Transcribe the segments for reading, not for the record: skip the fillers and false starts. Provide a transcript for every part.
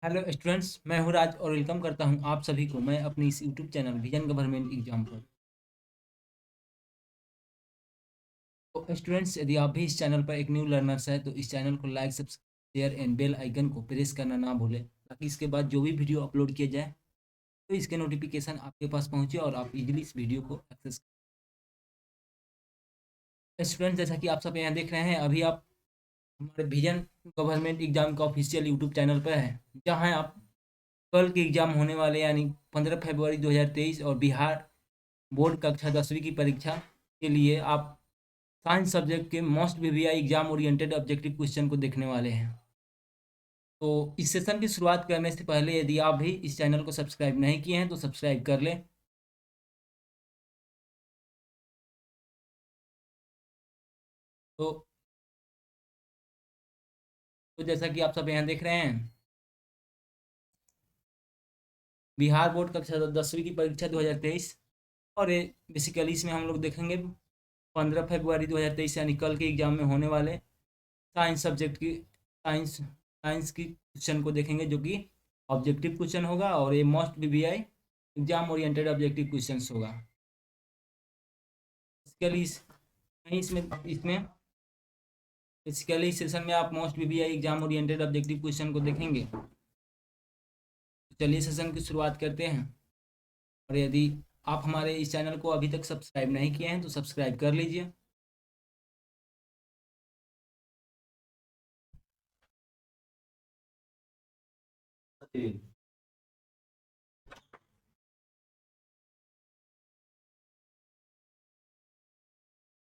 Hello students, मैं हूं राज और वेलकम करता हूं आप सभी को मैं अपनी इस YouTube channel vision government exam पर। तो स्टूडेंट्स, यदि आप भी इस चैनल पर एक न्यू लर्नर्स है तो इस चैनल को like, subscribe share and bell icon को प्रेस करना ना भूलें, ताकि इसके बाद जो भी वीडियो अपलोड किए जाए तो इसके नोटिफिकेशन आपके पास पहुंचे और आप इजीली इस वीडियो को एक्सेस करें। स्टूडेंट्स, जैसा कि आप सब यहाँ देख रहे हैं, अभी आप हमारे विजन गवर्नमेंट एग्जाम का ऑफिशियल यूट्यूब चैनल पर है, जहाँ आप कल के एग्जाम होने वाले यानी 15 फरवरी 2023 और बिहार बोर्ड कक्षा 10वीं की परीक्षा के लिए आप साइंस सब्जेक्ट के most VVI exam oriented objective question को देखने वाले हैं। तो इस सेशन की शुरुआत करने से पहले यदि आप भी इस चैनल को सब्सक्राइब नहीं किए हैं तो सब्सक्राइब कर लें। तो जैसा कि आप सब यहाँ देख रहे हैं, बिहार बोर्ड कक्षा 10वीं की परीक्षा 2023, और ये बेसिकली इसमें हम लोग देखेंगे 15 फरवरी 2023 यानी कल के एग्जाम में होने वाले साइंस सब्जेक्ट की साइंस की क्वेश्चन को देखेंगे, जो कि ऑब्जेक्टिव क्वेश्चन होगा और ये most VVI exam oriented objective question होगा। बेसिकली इसमें इसमें बेसिकली इस सेशन में आप most VVI exam oriented objective question को देखेंगे। तो चलिए सेशन की शुरुआत करते हैं। और यदि आप हमारे इस चैनल को अभी तक सब्सक्राइब नहीं किए हैं तो सब्सक्राइब कर लीजिए।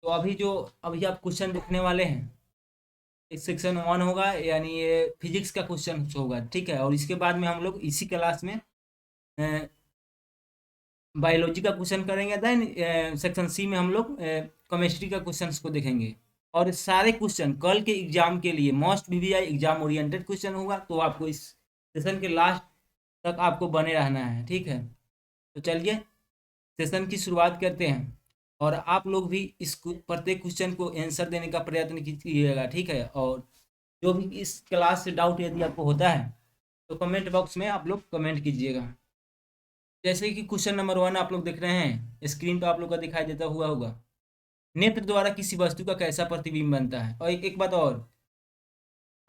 तो अभी आप क्वेश्चन देखने वाले हैं, एक सेक्शन 1 होगा, यानी ये फिजिक्स का क्वेश्चन होगा, ठीक है। और इसके बाद में हम लोग इसी क्लास में बायोलॉजी का क्वेश्चन करेंगे। देन सेक्शन सी में हम लोग केमिस्ट्री का क्वेश्चंस को देखेंगे। और सारे क्वेश्चन कल के एग्जाम के लिए most VVI exam oriented question होगा, तो आपको इस सेशन के लास्ट तक आपको बने रहना है, ठीक है। तो चलिए सेशन की शुरुआत करते हैं, और आप लोग भी इस प्रत्येक क्वेश्चन को आंसर देने का प्रयत्न कीजिएगा, ठीक है। और जो भी इस क्लास से डाउट यदि आपको होता है तो कमेंट बॉक्स में आप लोग कमेंट कीजिएगा। जैसे कि क्वेश्चन नंबर 1 आप लोग देख रहे हैं, स्क्रीन पर आप लोग का दिखाई देता हुआ होगा, नेत्र द्वारा किसी वस्तु का कैसा प्रतिबिंब बनता है। और एक बात और,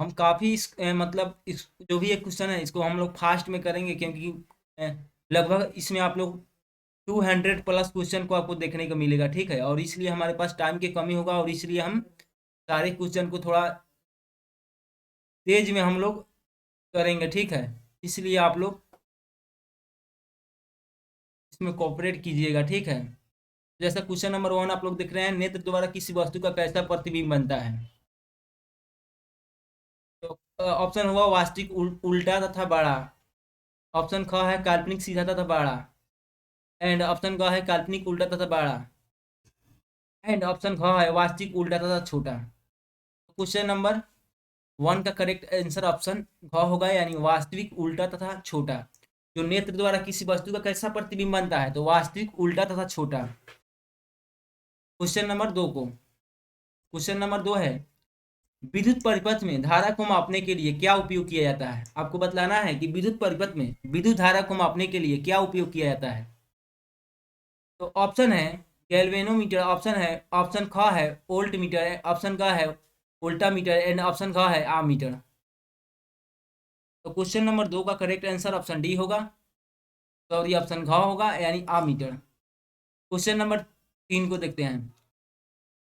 हम काफ़ी मतलब इस जो भी एक क्वेश्चन है इसको हम लोग फास्ट में करेंगे, क्योंकि अ, लगभग इसमें आप लोग 200 प्लस क्वेश्चन को आपको देखने को मिलेगा, ठीक है। और इसलिए हमारे पास टाइम की कमी होगा, और इसलिए हम सारे क्वेश्चन को थोड़ा तेज में हम लोग करेंगे, ठीक है। इसलिए आप लोग इसमें कोऑपरेट कीजिएगा, ठीक है। जैसा क्वेश्चन नंबर 1 आप लोग देख रहे हैं, नेत्र द्वारा किसी वस्तु का कैसा प्रतिबिंब बनता है। तो ऑप्शन हुआ वास्तविक, उल्टा तथा बड़ा। ऑप्शन ख है काल्पनिक सीधा तथा बड़ा। एंड ऑप्शन ग है काल्पनिक उल्टा तथा बड़ा। एंड ऑप्शन घ है वास्तविक उल्टा तथा छोटा। क्वेश्चन नंबर 1 का करेक्ट आंसर ऑप्शन घ होगा, यानी वास्तविक उल्टा तथा छोटा। जो नेत्र द्वारा किसी वस्तु का कैसा प्रतिबिंब बनता है, तो वास्तविक उल्टा तथा छोटा। क्वेश्चन नंबर 2 को क्वेश्चन नंबर 2 है, विद्युत परिपथ में धारा को मापने के लिए क्या उपयोग किया जाता है। आपको बतलाना है कि विद्युत परिपथ में विद्युत धारा को मापने के लिए क्या उपयोग किया जाता है। तो ऑप्शन है गैल्वेनोमीटर, ऑप्शन ख है वोल्ट मीटर, ऑप्शन ग है वोल्टा मीटर, एंड ऑप्शन घ है आमीटर। तो क्वेश्चन नंबर 2 का करेक्ट आंसर ऑप्शन डी होगा, सॉरी ऑप्शन घ होगा, यानी आमीटर। क्वेश्चन नंबर 3 को देखते हैं,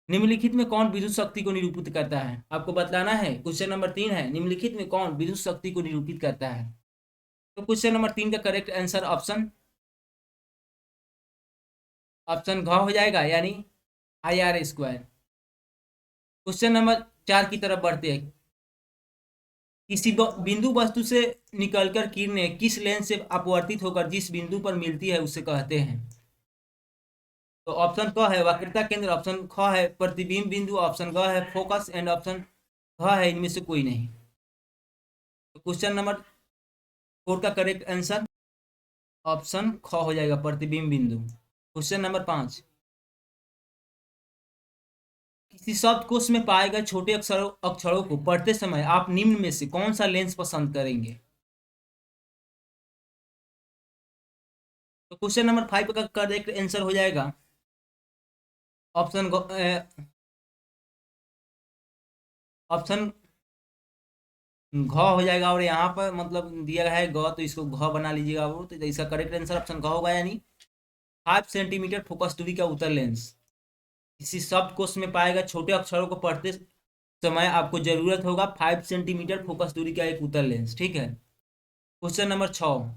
निम्नलिखित में कौन विद्युत शक्ति को निरूपित करता है। आपको बतलाना है, क्वेश्चन नंबर 3 है, निम्नलिखित में कौन विद्युत शक्ति को निरूपित करता है। तो क्वेश्चन नंबर 3 का करेक्ट आंसर ऑप्शन ऑप्शन घ हो जाएगा, यानी IR²। क्वेश्चन नंबर 4 की तरफ बढ़ते हैं, किसी बिंदु वस्तु से निकलकर किरणें किस लेंस से अपवर्तित होकर जिस बिंदु पर मिलती है उसे कहते हैं। तो ऑप्शन क है वक्रता केंद्र, ऑप्शन ख है प्रतिबिंब बिंदु, ऑप्शन ग है फोकस, एंड ऑप्शन घ है इनमें से कोई नहीं। तो क्वेश्चन नंबर 4 का करेक्ट आंसर ऑप्शन ख हो जाएगा, प्रतिबिंब बिंदु। क्वेश्चन नंबर 5, किसी शब्दकोश में पाए गए छोटे अक्षरों अक्षरों को पढ़ते समय आप निम्न में से कौन सा लेंस पसंद करेंगे। तो क्वेश्चन नंबर 5 का करेक्ट आंसर हो जाएगा ऑप्शन ऑप्शन घ हो जाएगा। और यहाँ पर मतलब दिया गया है ग, तो इसको घ बना लीजिएगा वो। तो इसका करेक्ट आंसर ऑप्शन घ होगा, यानी 5 सेंटीमीटर फोकस दूरी का उत्तल लेंस किसी शब्द कोश में पाएगा। छोटे अक्षरों को पढ़ते समय आपको जरूरत होगा 5 सेंटीमीटर फोकस दूरी का एक उत्तल लेंस। ठीक है। क्वेश्चन नंबर 6,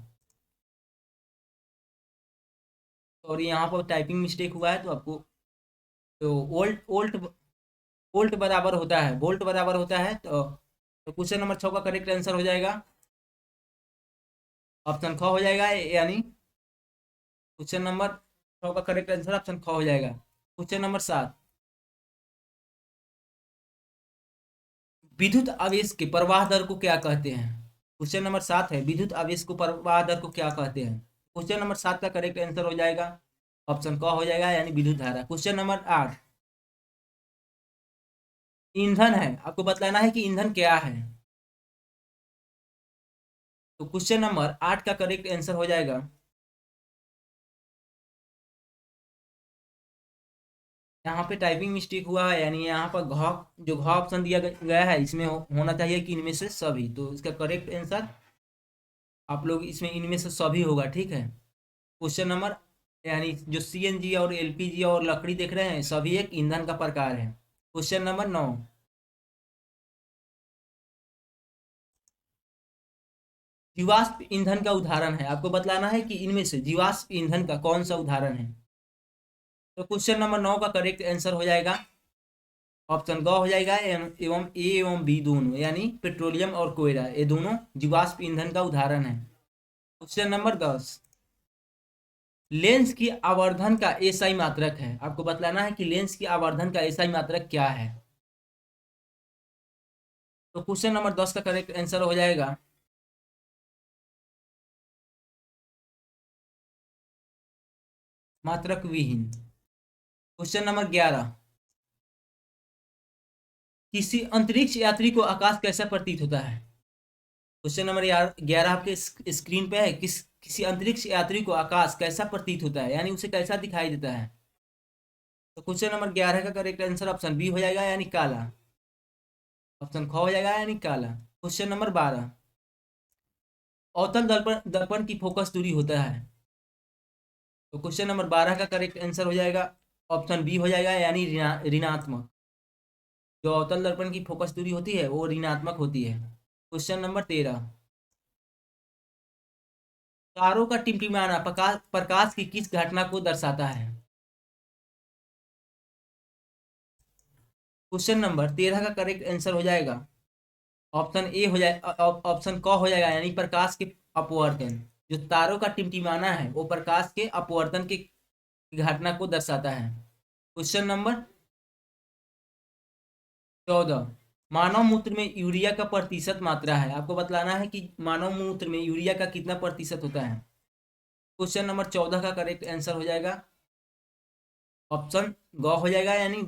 और यहाँ पर टाइपिंग मिस्टेक हुआ है तो आपको, तो वोल्ट वोल्ट वोल्ट बराबर होता है, वोल्ट बराबर होता है। तो क्वेश्चन नंबर 6 का करेक्ट आंसर हो जाएगा ऑप्शन ख हो जाएगा, यानी क्वेश्चन नंबर 6 का करेक्ट आंसर ऑप्शन ख हो जाएगा। क्वेश्चन नंबर 7, विद्युत आवेश के प्रवाह दर को क्या कहते हैं। क्वेश्चन नंबर 7 है, विद्युत आवेश को प्रवाह दर को क्या कहते हैं। क्वेश्चन नंबर 7 का करेक्ट आंसर हो जाएगा ऑप्शन क हो जाएगा, यानी विद्युत धारा। क्वेश्चन नंबर 8, ईंधन है, आपको बताना है कि ईंधन क्या है। तो क्वेश्चन नंबर 8 का करेक्ट आंसर हो जाएगा, यहाँ पे टाइपिंग मिस्टेक हुआ है, यानी यहाँ पर जो घ ऑप्शन दिया गया है इसमें होना चाहिए कि इनमें से सभी। तो इसका करेक्ट आंसर आप लोग इसमें इनमें से सभी होगा। ठीक है। क्वेश्चन नंबर, यानी जो सीएनजी और एलपीजी और लकड़ी देख रहे हैं सभी एक ईंधन का प्रकार है। क्वेश्चन नंबर 9, जीवाश्म ईंधन का उदाहरण है, आपको बतलाना है कि इनमें से जीवाश्म ईंधन का कौन सा उदाहरण है। तो क्वेश्चन नंबर 9 का करेक्ट आंसर हो जाएगा ऑप्शन ग हो जाएगा, एवं ए एवं बी दोनों, यानी पेट्रोलियम और कोयला, ये दोनों जीवाश्म ईंधन का उदाहरण है। क्वेश्चन नंबर 10, लेंस की आवर्धन का एसआई मात्रक है, आपको बतलाना है कि लेंस की आवर्धन का एसआई मात्रक क्या है। तो क्वेश्चन नंबर 10 का करेक्ट आंसर हो जाएगा मात्रक विहीन। क्वेश्चन नंबर 11, किसी अंतरिक्ष यात्री को आकाश कैसा प्रतीत होता है। क्वेश्चन नंबर 11 आपके स्क्रीन पे है, किसी अंतरिक्ष यात्री को आकाश कैसा प्रतीत होता है, यानी उसे कैसा दिखाई देता है। तो क्वेश्चन नंबर 11 का करेक्ट आंसर ऑप्शन बी हो जाएगा, यानी काला। ऑप्शन ख हो जाएगा, यानी काला। क्वेश्चन नंबर 12, अवतल दर्पण दर्पण की फोकस दूरी होता है। तो क्वेश्चन नंबर 12 का करेक्ट आंसर हो जाएगा ऑप्शन बी हो जाएगा, यानी ऋणात्मक। जो अवतल दर्पण की फोकस दूरी होती है वो ऋणात्मक होती है। क्वेश्चन नंबर 13, तारों का टिमटिमाना प्रकाश की किस घटना को दर्शाता है। क्वेश्चन नंबर 13 का करेक्ट आंसर हो जाएगा ऑप्शन ए हो जाए, ऑप्शन क हो जाएगा, यानी प्रकाश के अपवर्तन। जो तारों का टिमटिमाना है वो प्रकाश के अपवर्तन की घटना को दर्शाता है। क्वेश्चन नंबर 14, मानव मूत्र में यूरिया का प्रतिशत मात्रा है, आपको बतलाना है कि मानव मूत्र में यूरिया का कितना प्रतिशत होता है। क्वेश्चन नंबर 14 का करेक्ट आंसर हो जाएगा ऑप्शन ग हो जाएगा, यानी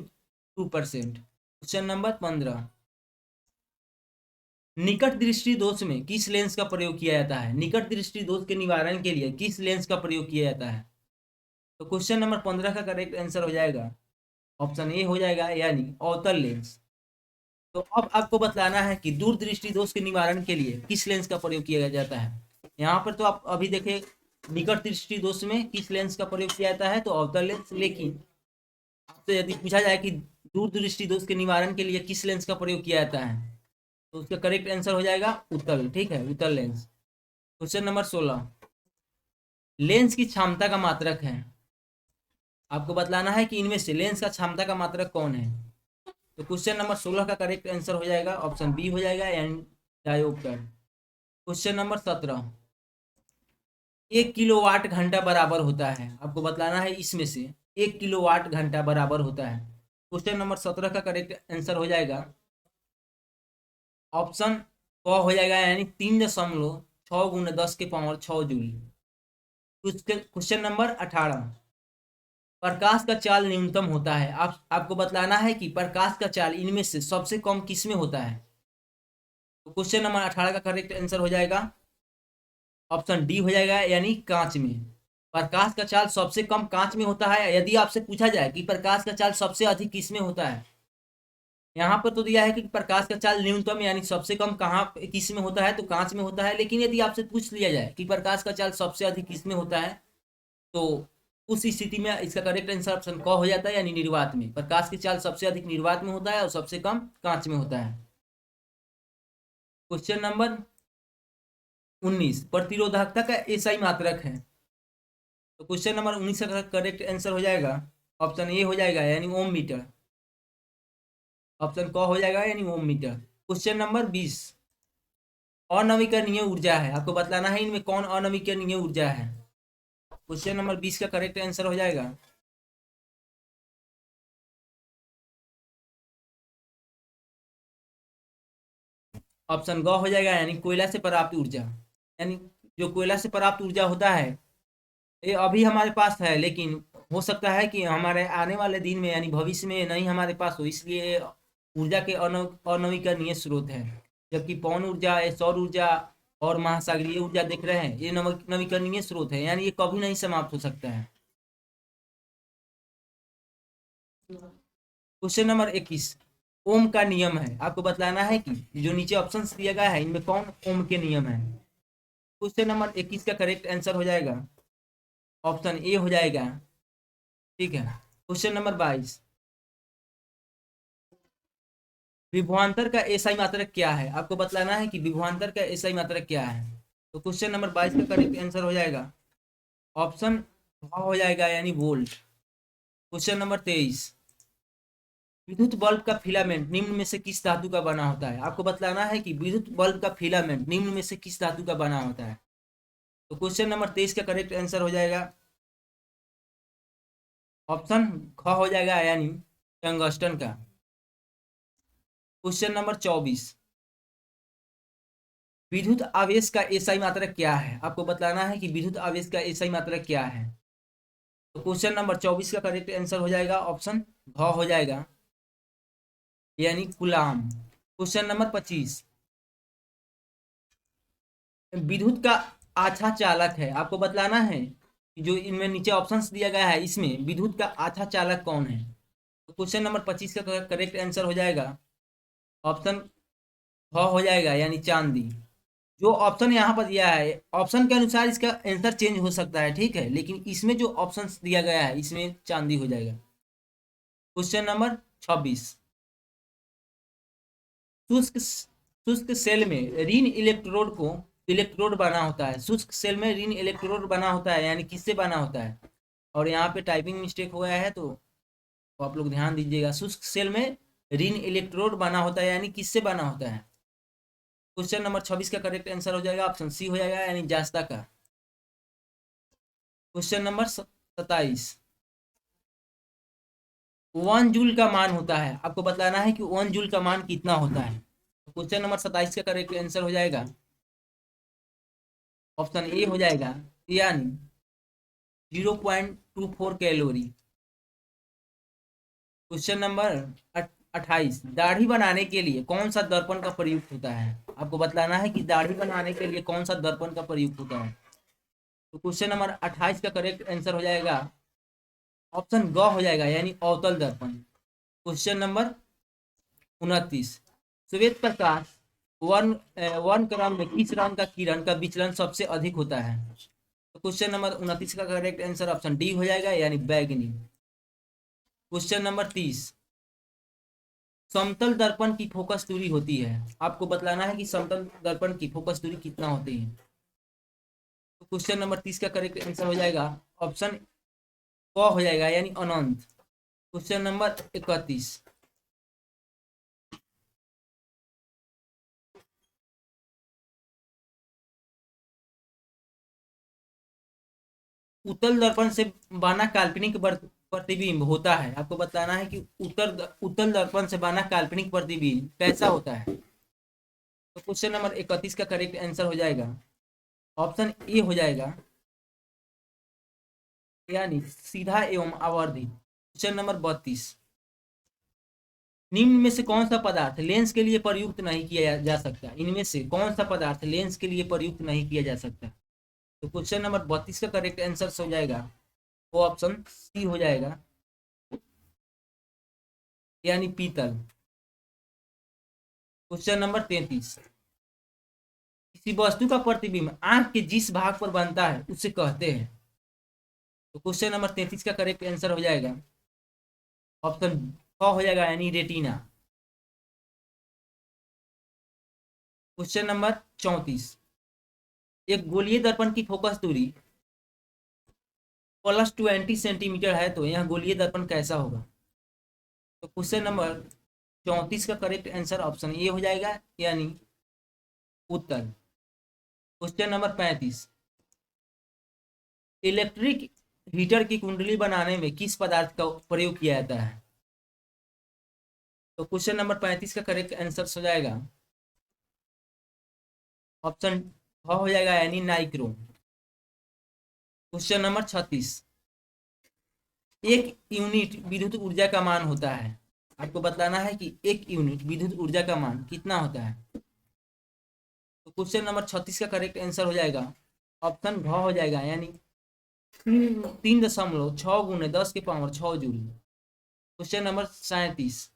2%। क्वेश्चन नंबर 15, निकट दृष्टि दोष में किस लेंस का प्रयोग किया जाता है। निकट दृष्टि दोष के निवारण के लिए किस लेंस का प्रयोग किया जाता है। तो क्वेश्चन नंबर 15 का करेक्ट आंसर हो जाएगा ऑप्शन ए हो जाएगा, यानी अवतल लेंस। तो अब आपको बतलाना है कि दूरदृष्टि दोष के निवारण के लिए किस लेंस का प्रयोग किया जाता है। यहाँ पर तो आप अभी देखें निकट दृष्टि दोष में किस लेंस का प्रयोग किया जाता है, तो अवतल लेंस। लेकिन आपसे यदि पूछा जाए कि दूरदृष्टि दोष के निवारण के लिए किस लेंस का प्रयोग किया जाता है, तो उसका करेक्ट आंसर हो जाएगा उत्तल। ठीक है, उत्तल लेंस। क्वेश्चन नंबर 16, लेंस की क्षमता का मात्रक है, आपको बतलाना है कि इनमें से लेंस का क्षमता का मात्रक कौन है। तो क्वेश्चन नंबर 16 का करेक्ट आंसर हो जाएगा ऑप्शन बी हो जाएगा, and dioptre. Question number 17, 1 kilowatt घंटा बराबर होता है, आपको बतलाना है इसमें से 1 किलोवाट घंटा बराबर होता है। क्वेश्चन नंबर 17 का करेक्ट आंसर हो जाएगा ऑप्शन क हो जाएगा, यानी 3.6 × 10⁻⁶ जूल। क्वेश्चन नंबर 18, प्रकाश का चाल न्यूनतम होता है, आपको बतलाना है कि प्रकाश का चाल इनमें से सबसे कम किस में होता है। तो क्वेश्चन नंबर 18 का करेक्ट आंसर हो जाएगा ऑप्शन डी हो जाएगा, यानी कांच में। प्रकाश का चाल सबसे कम कांच में होता है। यदि आपसे पूछा जाए कि प्रकाश का चाल सबसे अधिक किस में होता है, यहाँ पर तो दिया है कि प्रकाश का चाल न्यूनतम यानी सबसे कम कहाँ किस में होता है, तो कांच में होता है। लेकिन यदि आपसे पूछ लिया जाए कि प्रकाश का चाल सबसे अधिक किस में होता है, तो उस स्थिति में इसका करेक्ट आंसर ऑप्शन क हो जाता है, यानी निर्वात में। प्रकाश की चाल सबसे अधिक निर्वात में होता है और सबसे कम कांच में होता है। क्वेश्चन नंबर 19, प्रतिरोधकता का एसआई मात्रक है। तो क्वेश्चन नंबर 19 का करेक्ट आंसर हो जाएगा ऑप्शन ए हो जाएगा, यानी ओम मीटर। ऑप्शन क हो जाएगा, यानी ओम मीटर। क्वेश्चन नंबर 20, अनवीकरणीय ऊर्जा है। आपको बतलाना है इनमें कौन अनवीकरणीय ऊर्जा है। क्वेश्चन नंबर 20 का करेक्ट आंसर हो जाएगा ऑप्शन ग हो जाएगा, यानी कोयला से प्राप्त ऊर्जा। यानी जो कोयला से प्राप्त ऊर्जा होता है, ये अभी हमारे पास है, लेकिन हो सकता है कि हमारे आने वाले दिन में यानी भविष्य में नहीं हमारे पास हो, इसलिए ये ऊर्जा के अनवीकरणीय स्रोत है। जबकि पवन ऊर्जा, ये सौर ऊर्जा और महासागरीय ऊर्जा देख रहे हैं, ये नवीकरणीय स्रोत है, यानी ये कभी नहीं समाप्त हो सकता है। क्वेश्चन नंबर 21, ओम का नियम है। आपको बतलाना है कि जो नीचे ऑप्शंस दिया गया है इनमें कौन ओम के नियम है। क्वेश्चन नंबर 21 का करेक्ट आंसर हो जाएगा ऑप्शन ए हो जाएगा। ठीक है। क्वेश्चन नंबर 22, विभवांतर का एसआई मात्रक क्या है। आपको बतलाना है कि विभवांतर का एसआई मात्रक क्या है। तो क्वेश्चन नंबर 22 का करेक्ट आंसर हो जाएगा ऑप्शन हो जाएगा, यानी वोल्ट। क्वेश्चन नंबर 23, विद्युत बल्ब का फिलामेंट निम्न में से किस धातु का बना होता है। आपको बतलाना है कि विद्युत बल्ब का फिलामेंट निम्न में से किस धातु का बना होता है। तो क्वेश्चन नंबर 23 का करेक्ट आंसर हो जाएगा ऑप्शन ख हो जाएगा, यानी टंगस्टन का। क्वेश्चन नंबर 24, विद्युत आवेश का एसआई मात्रक क्या है। आपको बतलाना है कि विद्युत आवेश का एसआई मात्रक क्या है। तो क्वेश्चन नंबर 24 का करेक्ट आंसर हो जाएगा ऑप्शन घ हो जाएगा, यानी कूलाम। क्वेश्चन नंबर 25, विद्युत का आछा चालक है। आपको बतलाना है कि जो इनमें नीचे ऑप्शंस दिया गया है इसमें विद्युत का आछा चालक कौन है। तो क्वेश्चन नंबर 25 का करेक्ट आंसर हो जाएगा ऑप्शन ख हो जाएगा, यानी चांदी। जो ऑप्शन यहाँ पर दिया है, ऑप्शन के अनुसार इसका आंसर चेंज हो सकता है, ठीक है, लेकिन इसमें जो ऑप्शन दिया गया है इसमें चांदी हो जाएगा। क्वेश्चन नंबर 26, शुष्क शुष्क सेल में ऋण इलेक्ट्रोड को इलेक्ट्रोड बना होता है। शुष्क सेल में ऋण इलेक्ट्रोड बना होता है, यानी किससे बना होता है। और यहाँ पे टाइपिंग मिस्टेक हो गया है, तो आप लोग ध्यान दीजिएगा। शुष्क सेल में ऋण इलेक्ट्रोड बना होता है, यानी किससे बना होता है। क्वेश्चन नंबर 26 का करेक्ट आंसर हो जाएगा ऑप्शन सी हो जाएगा, यानी जास्ता का। क्वेश्चन नंबर 27, 1 जूल का मान होता है। आपको बताना है कि 1 जूल का मान कितना होता है। क्वेश्चन नंबर 27 का करेक्ट आंसर हो जाएगा ऑप्शन ए हो जाएगा, यानी 0.24 कैलोरी। क्वेश्चन नंबर 28, दाढ़ी बनाने के लिए कौन सा दर्पण का प्रयुक्त होता है। आपको बतलाना है कि दाढ़ी बनाने के लिए कौन सा दर्पण का प्रयुक्त होता है। तो क्वेश्चन नंबर 28 का करेक्ट आंसर हो जाएगा ऑप्शन ग हो जाएगा, यानी अवतल दर्पण। क्वेश्चन नंबर 29, श्वेत प्रकाश वन वन क्रम में किस रंग का किरण का विचलन सबसे अधिक होता है। तो क्वेश्चन नंबर 29 का करेक्ट आंसर ऑप्शन डी हो जाएगा, यानी बैगनी। क्वेश्चन नंबर 30, समतल दर्पण की फोकस दूरी होती है। आपको बतलाना है कि समतल दर्पण की फोकस दूरी कितना होती है। तो क्वेश्चन नंबर 30 का करेक्ट आंसर हो जाएगा ऑप्शन क हो जाएगा, यानी अनंत। क्वेश्चन नंबर 31, उत्तल दर्पण से बना काल्पनिक प्रतिबिंब होता है। आपको बताना है कि उत्तल दर्पण से बना काल्पनिक प्रतिबिंब कैसा होता है। तो क्वेश्चन नंबर 31 का करेक्ट आंसर हो जाएगा ऑप्शन ए हो जाएगा, यानी सीधा एवं आवर्धित। क्वेश्चन नंबर 32, निम्न में से कौन सा पदार्थ लेंस के लिए प्रयुक्त नहीं किया जा सकता। इनमें से कौन सा पदार्थ लेंस के लिए प्रयुक्त नहीं किया जा सकता। तो क्वेश्चन नंबर 32 का करेक्ट आंसर हो जाएगा वो ऑप्शन सी हो जाएगा, यानी पीतल। क्वेश्चन नंबर 33, किसी वस्तु का प्रतिबिंब आंख के जिस भाग पर बनता है उसे कहते हैं। तो क्वेश्चन नंबर 33 का करेक्ट आंसर हो जाएगा ऑप्शन क हो जाएगा, यानी रेटिना। क्वेश्चन नंबर 34, एक गोलीय दर्पण की फोकस दूरी +20 सेंटीमीटर है, तो यह गोलीय दर्पण कैसा होगा। तो क्वेश्चन नंबर 34 का करेक्ट आंसर ऑप्शन ए हो जाएगा, यानी उत्तर। क्वेश्चन नंबर 35, इलेक्ट्रिक हीटर की कुंडली बनाने में किस पदार्थ का प्रयोग किया जाता है। तो क्वेश्चन नंबर 35 का करेक्ट आंसर हो जाएगा ऑप्शन हो जाएगा, यानी नाइक्रोम। क्वेश्चन नंबर 36, एक यूनिट विद्युत ऊर्जा का मान होता है। आपको बताना है कि एक यूनिट विद्युत ऊर्जा का मान कितना होता है। तो क्वेश्चन नंबर 36 का करेक्ट आंसर हो जाएगा ऑप्शन घ हो जाएगा, यानी 3.6 × 10⁻⁶ क्वेश्चन नंबर 37,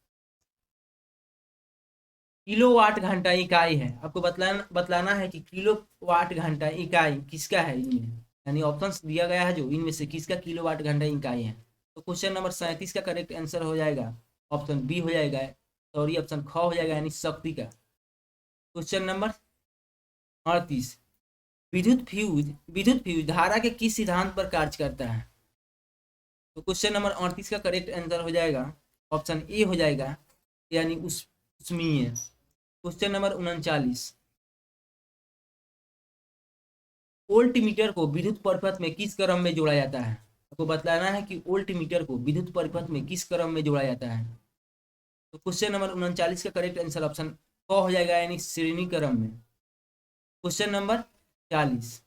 किलोवाट घंटा इकाई है। आपको बतलाना है कि किलोवाट घंटा इकाई किसका है इनमें, यानी ऑप्शंस दिया गया है जो इनमें से किसका किलोवाट घंटा इकाई है। तो क्वेश्चन नंबर 37 का करेक्ट आंसर हो जाएगा ऑप्शन बी हो जाएगा, सॉरी ऑप्शन ख हो जाएगा, यानी शक्ति का। क्वेश्चन नंबर 38, विद्युत फ्यूज धारा के किस सिद्धांत पर कार्य करता है। तो क्वेश्चन नंबर 38 का करेक्ट आंसर हो जाएगा ऑप्शन ए हो जाएगा, यानी उष्मीय। क्वेश्चन नंबर 39, वोल्ट मीटर को विद्युत परिपथ में किस क्रम में जोड़ा जाता है। आपको बतलाना है कि वोल्ट मीटर को विद्युत परिपथ में किस क्रम में जोड़ा जाता है। तो क्वेश्चन नंबर 39 का करेक्ट आंसर ऑप्शन क हो जाएगा, यानी श्रेणी क्रम में। क्वेश्चन नंबर 40,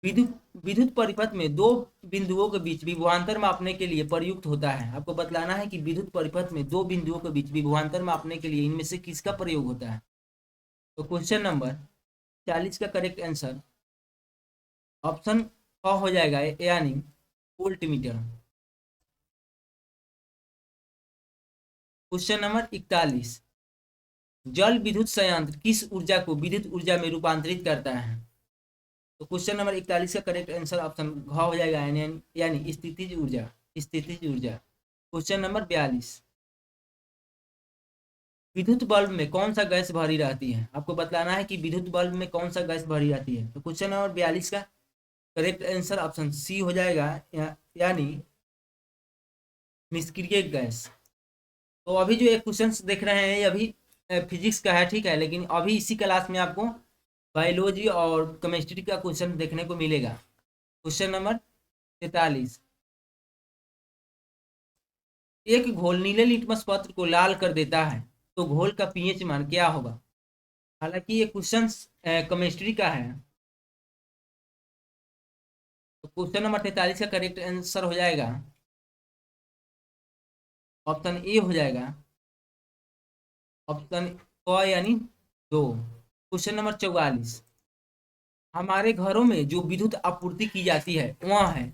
विद्युत विद्युत परिपथ में दो बिंदुओं के बीच विभवांतर मापने के लिए प्रयुक्त होता है। आपको बतलाना है कि विद्युत परिपथ में दो बिंदुओं के बीच विभवांतर मापने के लिए इनमें से किसका प्रयोग होता है। तो क्वेश्चन नंबर 40 का करेक्ट आंसर ऑप्शन क हो जाएगा, यानी वोल्ट मीटर। क्वेश्चन नंबर 41, जल विद्युत संयंत्र किस ऊर्जा को विद्युत ऊर्जा में रूपांतरित करता है। तो क्वेश्चन नंबर 41 का करेक्ट आंसर ऑप्शन घ हो जाएगा, यानी स्थितिज ऊर्जा। स्थितिज ऊर्जा। क्वेश्चन नंबर 42, विद्युत बल्ब में कौन सा गैस भरी रहती है। आपको बतलाना है कि विद्युत बल्ब में कौन सा गैस भरी रहती है। तो क्वेश्चन नंबर 42 का करेक्ट आंसर ऑप्शन सी हो जाएगा, यानी निष्क्रिय गैस। तो अभी जो एक क्वेश्चन देख रहे हैं ये अभी फिजिक्स का है, ठीक है, लेकिन अभी इसी क्लास में आपको बायोलॉजी और केमिस्ट्री का क्वेश्चन देखने को मिलेगा। क्वेश्चन नंबर 43, एक घोल नीले लिटमस पत्र को लाल कर देता है, तो घोल का पीएच मान क्या होगा। हालांकि ये क्वेश्चन केमिस्ट्री का है। तो क्वेश्चन नंबर 43 का करेक्ट आंसर हो जाएगा ऑप्शन ए हो जाएगा, ऑप्शन क यानी 2। क्वेश्चन नंबर 44, हमारे घरों में जो विद्युत आपूर्ति की जाती है वह है।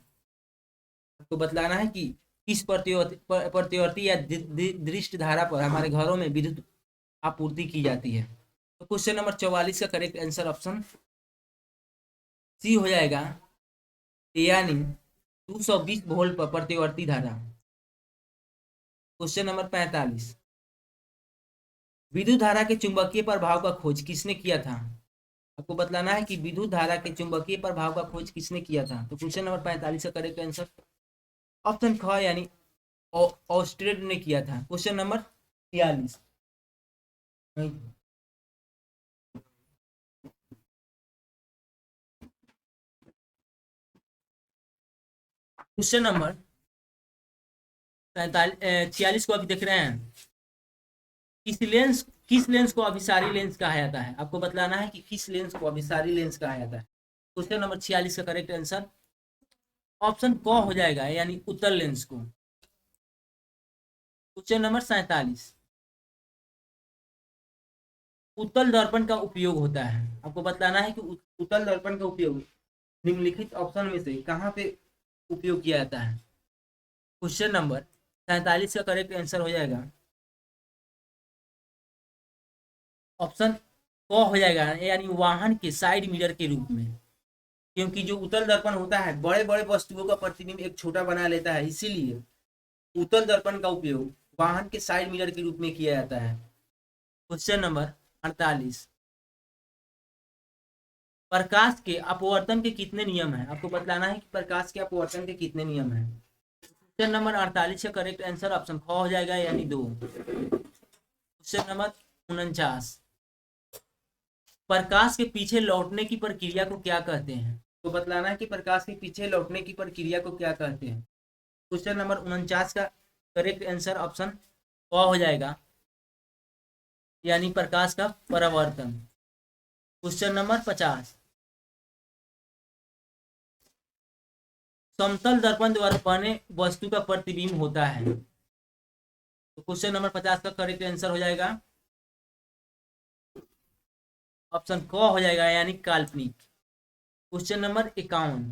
आपको बतलाना है कि किस प्रतिवर्ती या दृष्ट धारा पर हमारे घरों में विद्युत आपूर्ति की जाती है। तो क्वेश्चन नंबर 44 का करेक्ट आंसर ऑप्शन सी हो जाएगा, यानी 220 वोल्ट पर प्रतिवर्ती धारा। क्वेश्चन नंबर 45, विद्युत धारा के चुंबकीय प्रभाव का खोज किसने किया था। आपको बतलाना है कि विद्युत धारा के चुंबकीय प्रभाव का खोज किसने किया था। तो क्वेश्चन नंबर 45 का करेक्ट आंसर ऑप्शन ख, यानी ऑस्ट्रेड ने किया था। क्वेश्चन नंबर 46, क्वेश्चन नंबर 46 को अभी देख रहे हैं, किस लेंस को अभिसारी लेंस कहा जाता है। आपको बतलाना है कि किस लेंस को अभिसारी लेंस कहा जाता है। क्वेश्चन नंबर 46 का करेक्ट आंसर ऑप्शन क हो जाएगा, यानी उत्तल लेंस को। क्वेश्चन नंबर 47, उत्तल दर्पण का उपयोग होता है। आपको बताना है कि उत्तल दर्पण का उपयोग निम्नलिखित ऑप्शन में से कहाँ पे उपयोग किया जाता है। क्वेश्चन नंबर 47 का करेक्ट आंसर हो जाएगा ऑप्शन क हो जाएगा, यानी वाहन के साइड मिरर के रूप में। क्योंकि जो उत्तल दर्पण होता है बड़े बड़े वस्तुओं का प्रतिबिंब एक छोटा बना लेता है, इसीलिए उत्तल दर्पण का उपयोग वाहन के साइड मिरर के रूप में किया जाता है। क्वेश्चन नंबर 48, प्रकाश के अपवर्तन के कितने नियम हैं। आपको बतलाना है कि प्रकाश के अपवर्तन के कितने नियम हैं। क्वेश्चन नंबर 48 का करेक्ट आंसर ऑप्शन ख हो जाएगा, यानी 2। क्वेश्चन नंबर 49, प्रकाश के पीछे लौटने की प्रक्रिया को क्या कहते हैं। तो बतलाना है कि प्रकाश के पीछे लौटने की प्रक्रिया को क्या कहते हैं। क्वेश्चन नंबर 49 का करेक्ट आंसर ऑप्शन क हो जाएगा, यानी प्रकाश का परावर्तन। क्वेश्चन नंबर 50, समतल दर्पण द्वारा बने वस्तु का प्रतिबिंब होता है। तो क्वेश्चन नंबर 50 का करेक्ट आंसर हो जाएगा ऑप्शन क हो जाएगा, यानी काल्पनिक। क्वेश्चन नंबर 51,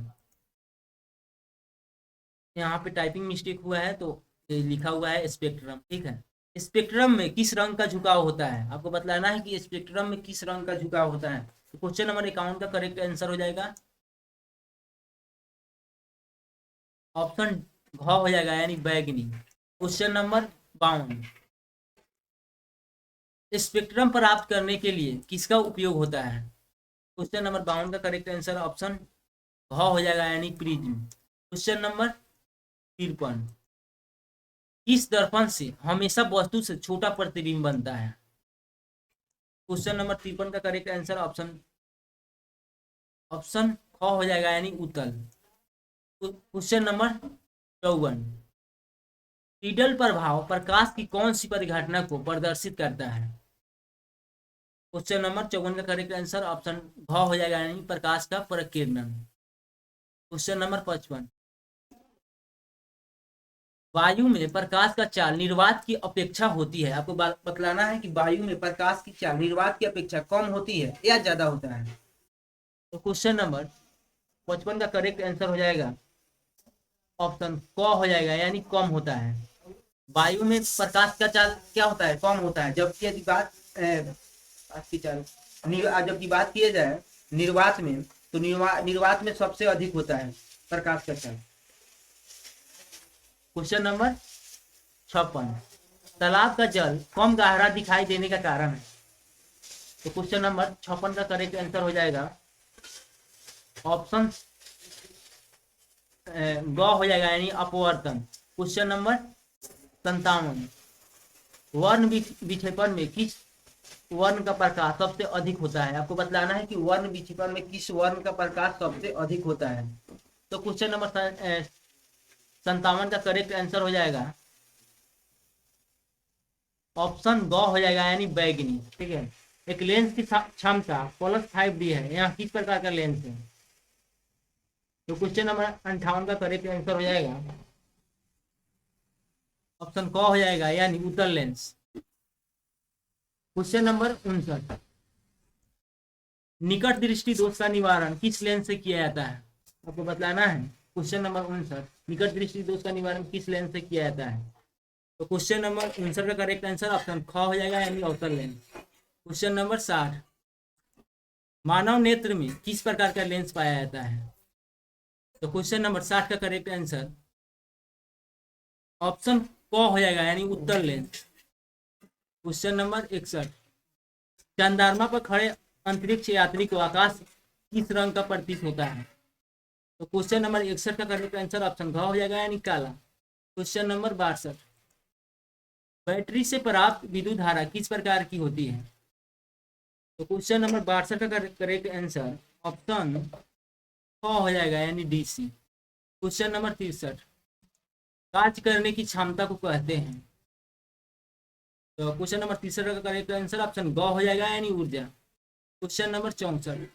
यहाँ पे टाइपिंग मिस्टेक हुआ है तो ये लिखा हुआ है स्पेक्ट्रम, ठीक है। स्पेक्ट्रम में किस रंग का झुकाव होता है। आपको बतलाना है कि स्पेक्ट्रम में किस रंग का झुकाव होता है। तो क्वेश्चन नंबर 51 का करेक्ट आंसर हो जाएगा ऑप्शन घ हो जाएगा, यानी बैगनी। क्वेश्चन नंबर 52, स्पेक्ट्रम प्राप्त करने के लिए किसका उपयोग होता है। क्वेश्चन नंबर 52 का करेक्ट आंसर ऑप्शन घ हो जाएगा, यानी प्रिज्म। क्वेश्चन नंबर 53, किस दर्पण से हमेशा वस्तु से छोटा प्रतिबिंब बनता है। क्वेश्चन नंबर 53 का करेक्ट आंसर ऑप्शन ऑप्शन ख हो जाएगा, यानी उत्तल। क्वेश्चन नंबर 54, टीडल प्रभाव प्रकाश की कौन सी परिघटना को प्रदर्शित करता है। क्वेश्चन नंबर 54 का करेक्ट आंसर ऑप्शन घ हो जाएगा, यानी प्रकाश का प्रकीर्णन। क्वेश्चन नंबर 55, वायु में प्रकाश का चाल निर्वात की अपेक्षा होती है। आपको बतलाना है कि वायु में प्रकाश की चाल निर्वात की अपेक्षा कम होती है या ज्यादा होता है। तो क्वेश्चन नंबर 55 का करेक्ट आंसर हो जाएगा ऑप्शन क हो जाएगा, यानी कम होता है। वायु में प्रकाश का चाल क्या होता है, कम होता है। जबकि यदि बात की चाल जबकि बात किया जाए निर्वात में, तो निर्वात में सबसे अधिक होता है प्रकाश का चाल। क्वेश्चन नंबर 56, तालाब का जल कम गहरा दिखाई देने का कारण है। तो क्वेश्चन नंबर 56 का करेक्ट आंसर हो जाएगा ऑप्शन ग हो जाएगा, यानी अपवर्तन। क्वेश्चन नंबर 57, वर्ण विक्षेपण में किस वर्ण का प्रकाश सबसे अधिक होता है। आपको बतलाना है कि वर्ण विक्षेपण में किस वर्ण का प्रकाश सबसे अधिक होता है। तो क्वेश्चन नंबर 57 का करेक्ट आंसर हो जाएगा ऑप्शन ग हो जाएगा, यानी बैगनी, ठीक है। एक लेंस की क्षमता +5D है, यहाँ किस प्रकार का लेंस है। तो क्वेश्चन नंबर 58 का करेक्ट आंसर हो जाएगा ऑप्शन क हो जाएगा, यानी उत्तल लेंस। क्वेश्चन नंबर 59, निकट दृष्टि दोष का निवारण किस लेंस से किया जाता है। आपको बतलाना है क्वेश्चन नंबर 59, निकट दृष्टि दोष का निवारण किस लेंस से किया जाता है। तो क्वेश्चन नंबर 59 का करेक्ट आंसर ऑप्शन ख हो जाएगा, यानी अवतल लेंस। क्वेश्चन नंबर 60, मानव नेत्र में किस प्रकार का लेंस पाया जाता है। तो क्वेश्चन नंबर 60 का करेक्ट आंसर ऑप्शन क हो जाएगा, यानी उत्तल लेंस। क्वेश्चन नंबर 61, चंद्रमा पर खड़े अंतरिक्ष यात्री को आकाश किस रंग का प्रतीत होता है। तो क्वेश्चन नंबर 61 का करेक्ट आंसर ऑप्शन घ हो जाएगा, यानी काला। क्वेश्चन नंबर 62, बैटरी से प्राप्त विद्युत धारा किस प्रकार की होती है। तो क्वेश्चन नंबर 62 का करेक्ट आंसर ऑप्शन ख हो जाएगा, यानी DC। क्वेश्चन नंबर 63, कार्य करने की क्षमता को कहते हैं। तो क्वेश्चन नंबर 63 का करेक्ट आंसर ऑप्शन ग हो जाएगा, यानी ऊर्जा। क्वेश्चन नंबर 64,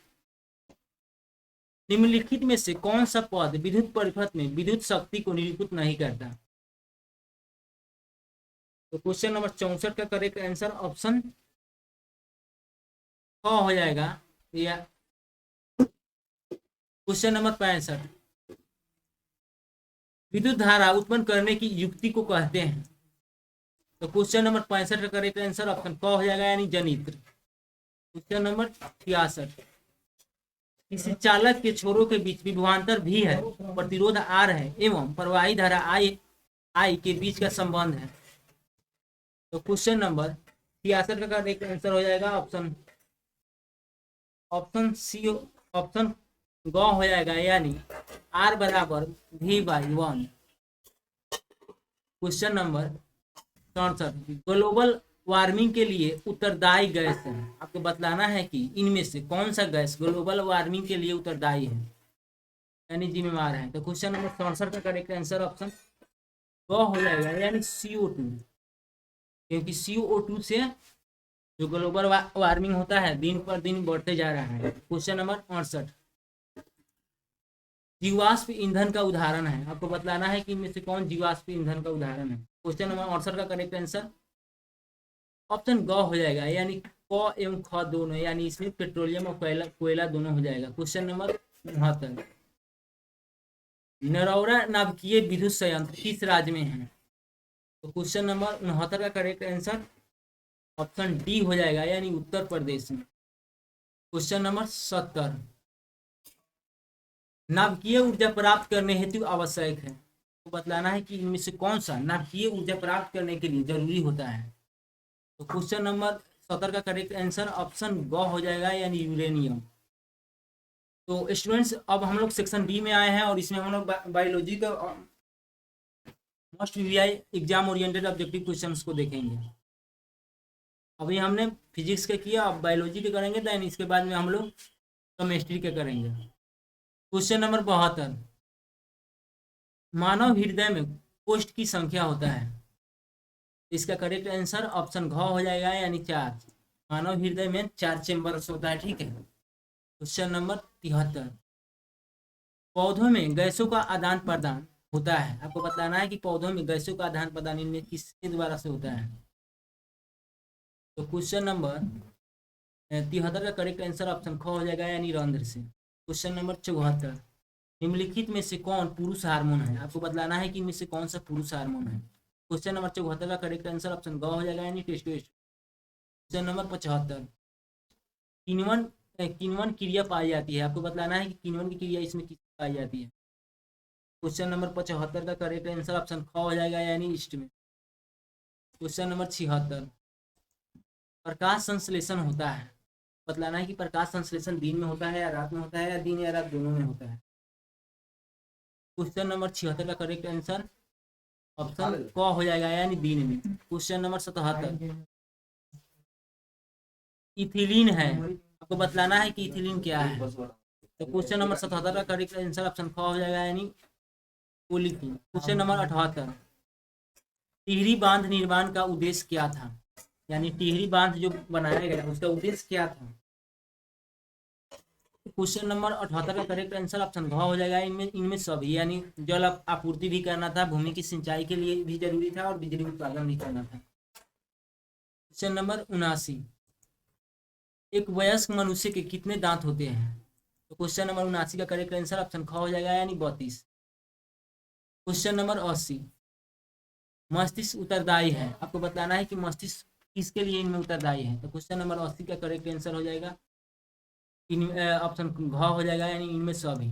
निम्नलिखित में से कौन सा पद विद्युत परिपथ में विद्युत शक्ति को निरूपित नहीं करता। तो क्वेश्चन नंबर 64 का करेक्ट आंसर ऑप्शन हो जाएगा या क्वेश्चन नंबर 65, विद्युत धारा उत्पन्न करने की युक्ति को कहते हैं। तो क्वेश्चन नंबर 65 का करेक्ट आंसर ऑप्शन क हो जाएगा यानी जनित्र। क्वेश्चन नंबर 66, किसी चालक के छोरों के बीच विभवांतर भी है, प्रतिरोध आर है एवं प्रवाही धारा आई के बीच का संबंध है। तो क्वेश्चन नंबर 66 का करेक्ट आंसर हो जाएगा ऑप्शन सी, ऑप्शन ग हो जाएगा यानी आर बराबर V/1। Question number 67, global warming के लिए उत्तरदायी गैस है। आपको बतलाना है कि इनमें से कौन सा गैस ग्लोबल वार्मिंग के लिए उत्तरदायी है यानी जिम्मेवार है। तो क्वेश्चन नंबर 67 का करेक्ट आंसर ऑप्शन ग हो जाएगा यानी CO2, क्योंकि CO2 से जो ग्लोबल वार्मिंग होता है दिन पर दिन बढ़ते जा रहा है। क्वेश्चन नंबर 68, जीवाश्म ईंधन का उदाहरण है। आपको बतलाना है कि इनमें से कौन जीवाश्म ईंधन का उदाहरण है। क्वेश्चन नंबर 68 का करेक्ट आंसर ऑप्शन ग हो जाएगा यानी क एवं ख दोनों, यानी इसमें पेट्रोलियम और कोयला दोनों हो जाएगा। क्वेश्चन नंबर 69, नरौरा नाभिकीय विद्युत संयंत्र किस राज्य में है। तो क्वेश्चन नंबर 69 का करेक्ट आंसर ऑप्शन डी हो जाएगा यानी उत्तर प्रदेश में। क्वेश्चन नंबर 70, नाभिकीय ऊर्जा प्राप्त करने हेतु आवश्यक है। तो बतलाना है कि इनमें से कौन सा नाभिकीय ऊर्जा प्राप्त करने के लिए जरूरी होता है। तो क्वेश्चन नंबर 70 का करेक्ट आंसर ऑप्शन ग हो जाएगा यानी यूरेनियम। तो स्टूडेंट्स अब हम लोग सेक्शन बी में आए हैं और इसमें हम लोग बायोलॉजी का most VI exam oriented objective questions को देखेंगे। अभी हमने फिजिक्स का किया, अब बायोलॉजी के करेंगे, देन इसके बाद में हम लोग केमिस्ट्री के करेंगे। क्वेश्चन नंबर 72, मानव हृदय में कोष्ठ की संख्या होता है। इसका करेक्ट आंसर ऑप्शन घ हो जाएगा यानी 4। मानव हृदय में 4 चेम्बर्स होता है, ठीक है। क्वेश्चन नंबर 73, पौधों में गैसों का आदान प्रदान होता है। आपको बताना है कि पौधों में गैसों का आदान प्रदान इनमें किसके द्वारा से होता है। तो क्वेश्चन नंबर 73 का करेक्ट आंसर ऑप्शन ख हो जाएगा यानी रंध्र से। क्वेश्चन नंबर 74, निम्नलिखित में से कौन पुरुष हार्मोन है। आपको बतलाना है कि इनमें से कौन सा पुरुष हार्मोन है। क्वेश्चन नंबर 74 का करेक्ट आंसर ऑप्शन ग हो जाएगा यानी टेस्टोस्टेरोन। क्वेश्चन नंबर 75, किण्वन किण्वन क्रिया पाई जाती है। आपको बतलाना है कि किण्वन की क्रिया इसमें किस पाई जाती है। क्वेश्चन नंबर 75 का करेक्ट आंसर ऑप्शन ख हो जाएगा यानी ईस्ट में। क्वेश्चन नंबर 76, प्रकाश संश्लेषण होता है। बतलाना है कि प्रकाश संश्लेषण दिन में होता है या रात में होता है या दिन या रात दोनों में होता है। क्वेश्चन नंबर 76 का करेक्ट आंसर ऑप्शन क हो जाएगा यानी दिन में। क्वेश्चन नंबर 77, इथिलीन है। आपको बतलाना है कि इथिलीन क्या है। तो क्वेश्चन नंबर 77 का करेक्ट आंसर ऑप्शन ख हो जाएगा यानी पोलिथीन। क्वेश्चन नंबर 78, टिहरी बांध निर्माण का उद्देश्य क्या था, यानी टिहरी बांध जो बनाया गया उसका उद्देश्य क्या था। क्वेश्चन नंबर 78 का करेक्ट आंसर ऑप्शन घ हो जाएगा इनमें सभी, यानी जल आपूर्ति भी करना था, भूमि की सिंचाई के लिए भी जरूरी था और बिजली उत्पादन भी करना था। क्वेश्चन नंबर 79, एक वयस्क मनुष्य के कितने दांत होते हैं। तो क्वेश्चन नंबर 79 का करेक्ट आंसर ऑप्शन ख हो जाएगा यानी 32। क्वेश्चन नंबर 80, मस्तिष्क उत्तरदायी है। आपको बताना है कि मस्तिष्क किसके लिए इनमें उत्तरदायी है। तो क्वेश्चन नंबर 80 का करेक्ट आंसर हो जाएगा ऑप्शन घ हो जाएगा यानी इनमें सभी,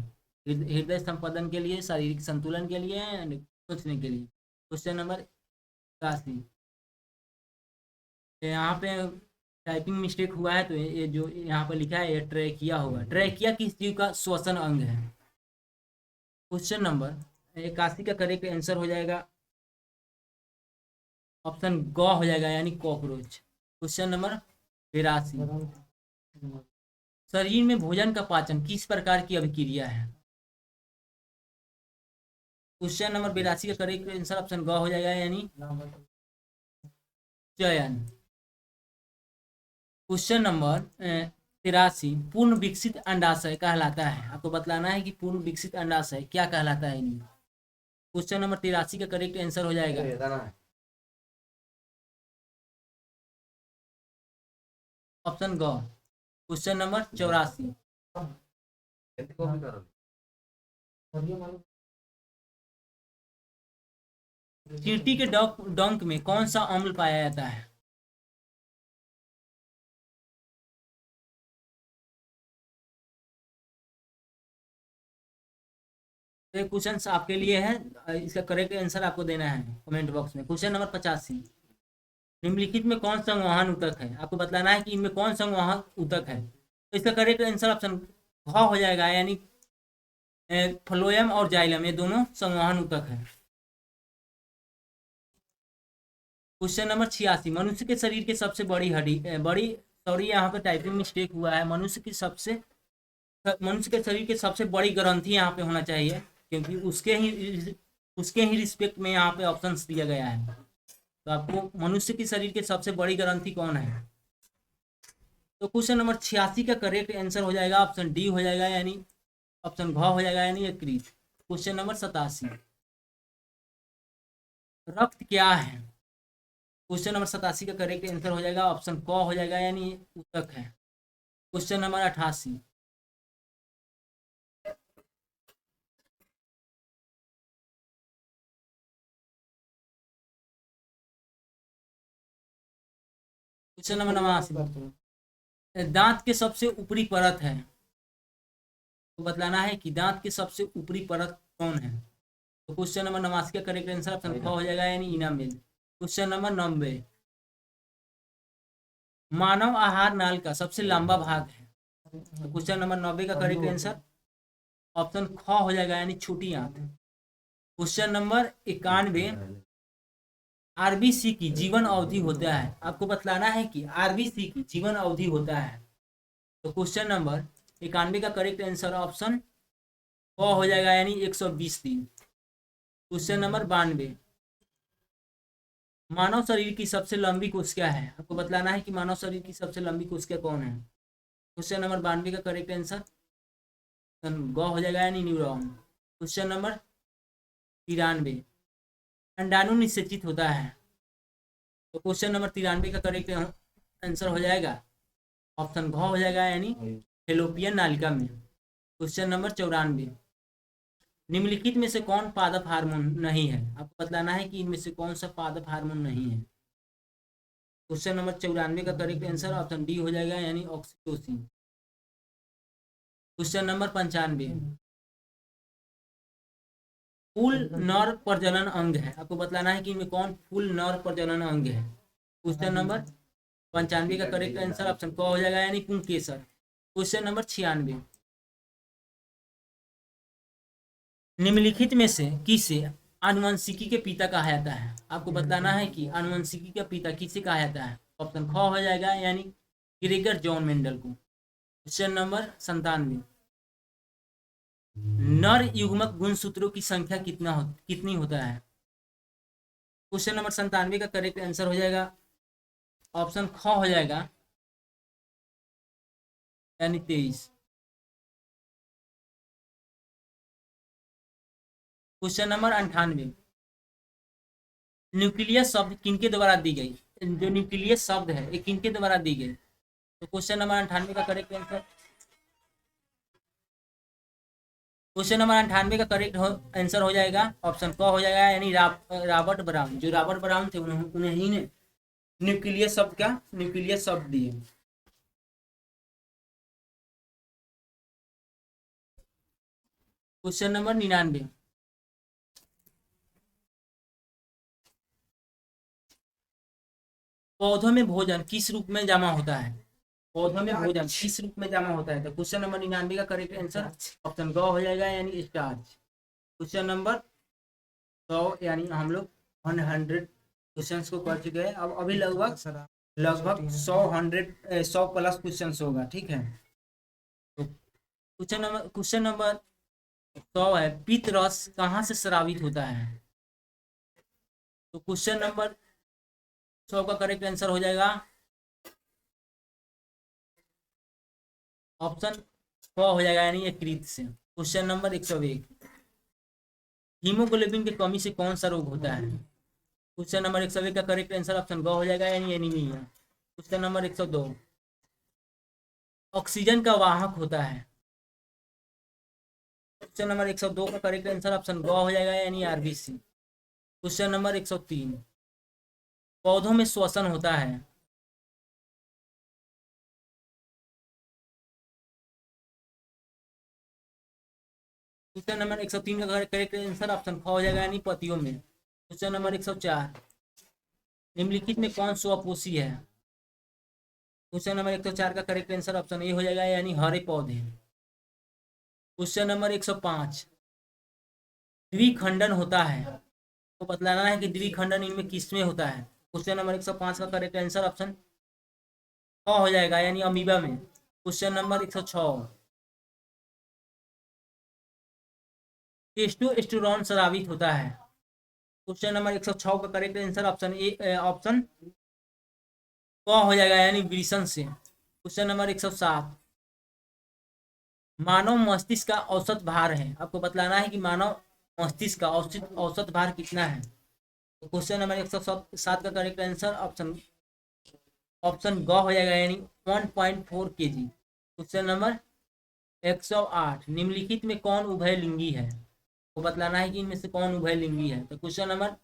हृदय संपादन के लिए, शारीरिक संतुलन के लिए एंड सोचने के लिए। क्वेश्चन नंबर 81, यहाँ पे टाइपिंग मिस्टेक हुआ है तो ये जो यहाँ पर लिखा है ये ट्रैकिया होगा। ट्रैकिया किस जीव का श्वसन अंग है। क्वेश्चन नंबर 81 का करेक्ट आंसर हो जाएगा ऑप्शन ग हो जाएगा यानी कॉकरोच। क्वेश्चन नंबर 82, शरीर में भोजन का पाचन किस प्रकार की अभिक्रिया है। क्वेश्चन नंबर 82 का करेक्ट आंसर ऑप्शन ग हो जाएगा यानी चयन। क्वेश्चन नंबर 83, पूर्ण विकसित अंडाशय कहलाता है। आपको बतलाना है कि पूर्ण विकसित अंडाशय क्या कहलाता है इनमें। क्वेश्चन नंबर 83 का करेक्ट आंसर हो जाएगा ऑप्शन ग क्वेश्चन नंबर 84, चींटी के डंक में कौन सा अम्ल पाया जाता है? तो ये क्वेश्चन आपके लिए है, इसका करेक्ट आंसर आपको देना है कमेंट बॉक्स में। क्वेश्चन नंबर 85, निम्नलिखित में कौन संवहन ऊतक है? आपको बतलाना है कि इनमें कौन संवहन ऊतक है। तो इसका करेक्ट आंसर ऑप्शन घ हो जाएगा, यानी फ्लोएम और जाइलम, ये दोनों संवहन ऊतक है। क्वेश्चन नंबर 86, मनुष्य के शरीर की सबसे बड़ी हड्डी बड़ी सॉरी यहाँ पे टाइपिंग मिस्टेक हुआ है। मनुष्य के शरीर की सबसे बड़ी ग्रंथि यहाँ पे होना चाहिए, क्योंकि उसके ही रिस्पेक्ट में यहाँ पे ऑप्शंस दिया गया है। तो आपको मनुष्य के शरीर की सबसे बड़ी ग्रंथि कौन है? तो क्वेश्चन नंबर 86 का करेक्ट आंसर हो जाएगा ऑप्शन डी हो जाएगा, यानी ऑप्शन घ हो जाएगा, यानी यकृत। क्वेश्चन नंबर 87, रक्त क्या है? क्वेश्चन नंबर 87 का करेक्ट आंसर हो जाएगा ऑप्शन क हो जाएगा, यानी ऊतक है। क्वेश्चन नंबर 88, क्वेश्चन नंबर 89, दांत के सबसे ऊपरी परत है, तो बतलाना है कि दांत की सबसे ऊपरी परत कौन है। तो क्वेश्चन नंबर 89 का करेक्ट आंसर ऑप्शन ख हो जाएगा, यानी इनामेल। क्वेश्चन नंबर 90, मानव आहार नाल का सबसे लंबा भाग है। तो क्वेश्चन नंबर 90 का करेक्ट आंसर ऑप्शन ख हो जाएगा, यानी छोटी आंत। क्वेश्चन नंबर 91, आरबीसी की जीवन अवधि होता है। आपको बतलाना है कि आरबीसी की जीवन अवधि होता है। तो क्वेश्चन नंबर 91 का करेक्ट आंसर ऑप्शन क हो जाएगा, यानी 120 दिन। क्वेश्चन नंबर 92, मानव शरीर की सबसे लंबी कोशिका है। आपको बतलाना है कि मानव शरीर की सबसे लंबी कोशिका कौन है। क्वेश्चन नंबर 92 का करेक्ट आंसर ग हो जाएगा, यानी न्यूरॉन। क्वेश्चन नंबर 93, अंडाणु निषेचित होता है। तो क्वेश्चन नंबर 93 का करेक्ट आंसर हो जाएगा ऑप्शन घ हो जाएगा, यानी फेलोपियन नालिका में। क्वेश्चन नंबर 94, निम्नलिखित में से कौन पादप हार्मोन नहीं है? आपको बतलाना है कि इनमें से कौन सा पादप हार्मोन नहीं है। क्वेश्चन नंबर 94 का करेक्ट आंसर ऑप्शन डी हो जाएगा, यानी ऑक्सीटोसिन। क्वेश्चन नंबर 95, फूल नर प्रजनन अंग है। आपको बतलाना है कि इनमें कौन फूल नर प्रजनन अंग है। क्वेश्चन नंबर 95 का करेक्ट आंसर ऑप्शन क हो जाएगा, यानी पुंकेसर। क्वेश्चन नंबर 96, निम्नलिखित में से किसे आनुवंशिकी के पिता कहा जाता है? आपको बतलाना है कि आनुवंशिकी का पिता किसे कहा जाता है। ऑप्शन ख हो जाएगा, यानी ग्रेगर जॉन मेंडल को। क्वेश्चन नंबर 97, नर युग्मक गुणसूत्रों की संख्या कितनी होता है। क्वेश्चन नंबर 97 का करेक्ट आंसर हो जाएगा ऑप्शन ख हो जाएगा, यानी 23। क्वेश्चन नंबर 98, न्यूक्लियस शब्द किनके द्वारा दी गई? जो न्यूक्लियस शब्द है ये किनके द्वारा दी गई? तो क्वेश्चन नंबर 98 का करेक्ट आंसर का करेक्ट आंसर हो जाएगा ऑप्शन क हो जाएगा, यानी रॉबर्ट ब्राउन। जो रॉबर्ट ब्राउन थे उन्हें ही ने न्यूक्लियस शब्द दिए। क्वेश्चन नंबर 99, पौधों में भोजन किस रूप में जमा होता है? पौधों में भोजन किस रूप में जमा होता है? तो क्वेश्चन नंबर 99 का करेक्ट आंसर ऑप्शन ग हो जाएगा, यानी स्टार्च। क्वेश्चन नंबर 100, यानी हम लोग 100 क्वेश्चन को कर चुके हैं। अब अभी लगभग 100 प्लस क्वेश्चन होगा, ठीक है। तो क्वेश्चन नंबर 100 है, पित्त रस कहाँ से स्रावित होता है? तो क्वेश्चन नंबर 100 का करेक्ट आंसर हो जाएगा ऑप्शन क हो जाएगा, यानी यकृत से। क्वेश्चन नंबर 101, हीमोग्लोबिन की कमी से कौन सा रोग होता है? क्वेश्चन नंबर 101 का करेक्ट आंसर ऑप्शन ग हो जाएगा, यानी एनीमिया। क्वेश्चन नंबर 102, ऑक्सीजन का वाहक होता है। क्वेश्चन नंबर 102 का करेक्ट आंसर ऑप्शन ग हो जाएगा यानी आरबीसी। क्वेश्चन नंबर 103, पौधों में श्वसन होता है। क्वेश्चन नंबर 103 का करेक्ट आंसर ऑप्शन ख हो जाएगा यानी पतियों में। क्वेश्चन नंबर 104, निम्नलिखित में कौन स्वपोषी है। क्वेश्चन नंबर 104 का करेक्ट आंसर ऑप्शन ए हो जाएगा यानी हरे पौधे। क्वेश्चन नंबर 105, द्विखंडन होता है, तो बतलाना है कि द्विखंडन इनमें किसमें होता है। क्वेश्चन नंबर 105 का करेक्ट आंसर ऑप्शन ख हो जाएगा यानी अमीबा में। क्वेश्चन नंबर 106, टेस्टोस्टेरोन स्रावित होता है। क्वेश्चन नंबर 106 का correct answer option A option क हो जाएगा यानी वृषण से। क्वेश्चन नंबर 107, मानव मस्तिष्क का औसत भार है, आपको बतलाना है कि मानव मस्तिष्क का औसत भार कितना है। तो क्वेश्चन नंबर 107 का करेक्ट आंसर ऑप्शन ऑप्शन ग हो जाएगा यानी 1.4 kg। क्वेश्चन नंबर 108, निम्नलिखित में कौन उभयलिंगी है, तो बतलाना है कि इनमें से कौन उभयलिंगी है। तो क्वेश्चन नंबर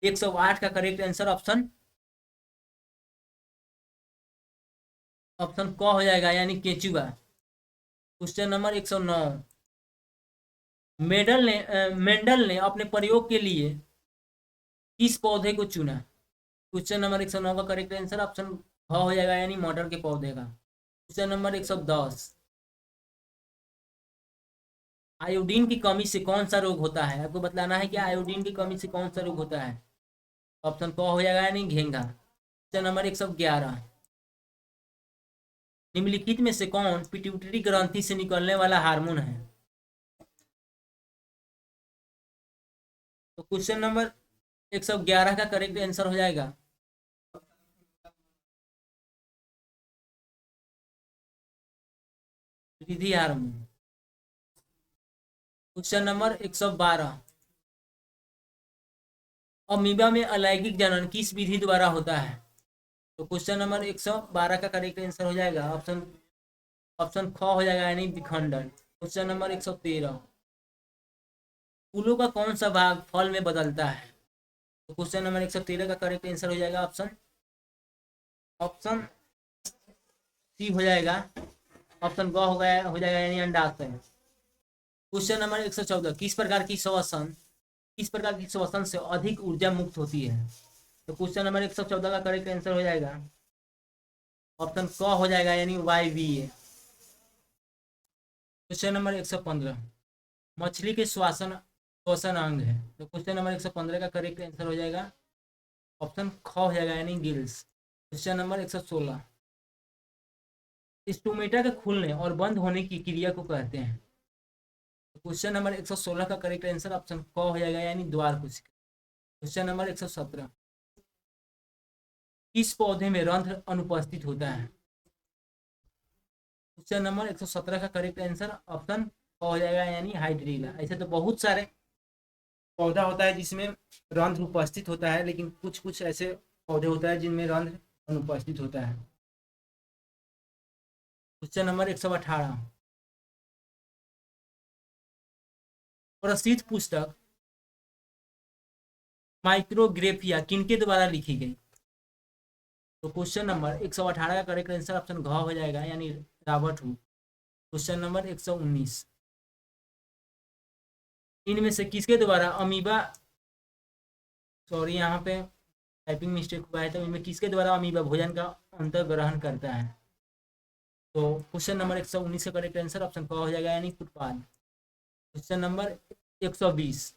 108 का करेक्ट आंसर ऑप्शन ऑप्शन क हो जाएगा यानी केचुआ। क्वेश्चन नंबर 109, मेंडल ने अपने प्रयोग के लिए किस पौधे को चुना। क्वेश्चन नंबर 109 का करेक्ट आंसर ऑप्शन ख हो जाएगा यानी मटर के पौधे का। क्वेश्चन नंबर 110, आयोडीन की कमी से कौन सा रोग होता है, आपको बतलाना है कि आयोडीन की कमी से कौन सा रोग होता है। ऑप्शन क हो जाएगा यानी घेंघा। क्वेश्चन नंबर 111, निम्नलिखित में से कौन पिट्यूटरी ग्रंथि से निकलने वाला हार्मोन है। तो क्वेश्चन नंबर 111 का करेक्ट आंसर हो जाएगा रिधि हार्मोन। क्वेश्चन नंबर 112, अमीबा में अलैंगिक जनन किस विधि द्वारा होता है। तो क्वेश्चन नंबर 112 का करेक्ट आंसर हो जाएगा ऑप्शन ऑप्शन ख हो जाएगा यानी विखंडन। क्वेश्चन नंबर 113, फूलों का कौन सा भाग फल में बदलता है। तो क्वेश्चन नंबर 113 का करेक्ट आंसर हो जाएगा ऑप्शन ऑप्शन सी हो जाएगा, ऑप्शन ग हो जाएगा यानी अंडाशय। क्वेश्चन नंबर 114, किस प्रकार की श्वसन से अधिक ऊर्जा मुक्त होती है। तो क्वेश्चन नंबर 114 का करेक्ट आंसर हो जाएगा ऑप्शन क हो जाएगा यानी YVA। क्वेश्चन नंबर 115, मछली के श्वसन अंग है। तो क्वेश्चन नंबर 115 का करेक्ट आंसर हो जाएगा ऑप्शन ख हो जाएगा यानी गिल्स। क्वेश्चन नंबर 116, स्टोमेटा के खुलने और बंद होने की क्रिया को कहते हैं। क्वेश्चन नंबर 116 का करेक्ट आंसर ऑप्शन क हो जाएगा यानी द्वार कोशिका। क्वेश्चन नंबर 117, किस पौधे में रंध्र अनुपस्थित होता है। क्वेश्चन नंबर 117 का करेक्ट आंसर ऑप्शन क हो जाएगा यानी हाइड्रीला। ऐसे तो बहुत सारे पौधा होता है जिसमें रंध्र उपस्थित होता है, लेकिन कुछ कुछ ऐसे पौधे होता है जिनमें रंध्र अनुपस्थित होता है। क्वेश्चन नंबर 118, प्रसिद्ध पुस्तक माइक्रोग्रेफिया किनके द्वारा लिखी गई। तो क्वेश्चन नंबर 118 का करेक्ट आंसर ऑप्शन घ हो जाएगा यानी रॉबर्ट हुक। क्वेश्चन नंबर 119, इनमें से किसके द्वारा अमीबा सॉरी यहाँ पे टाइपिंग मिस्टेक हुआ है, तो इनमें किसके द्वारा अमीबा भोजन का अंतर ग्रहण करता है। तो क्वेश्चन नंबर 119 का करेक्ट आंसर ऑप्शन क हो जाएगा यानी फुटपाथ। क्वेश्चन नंबर 120,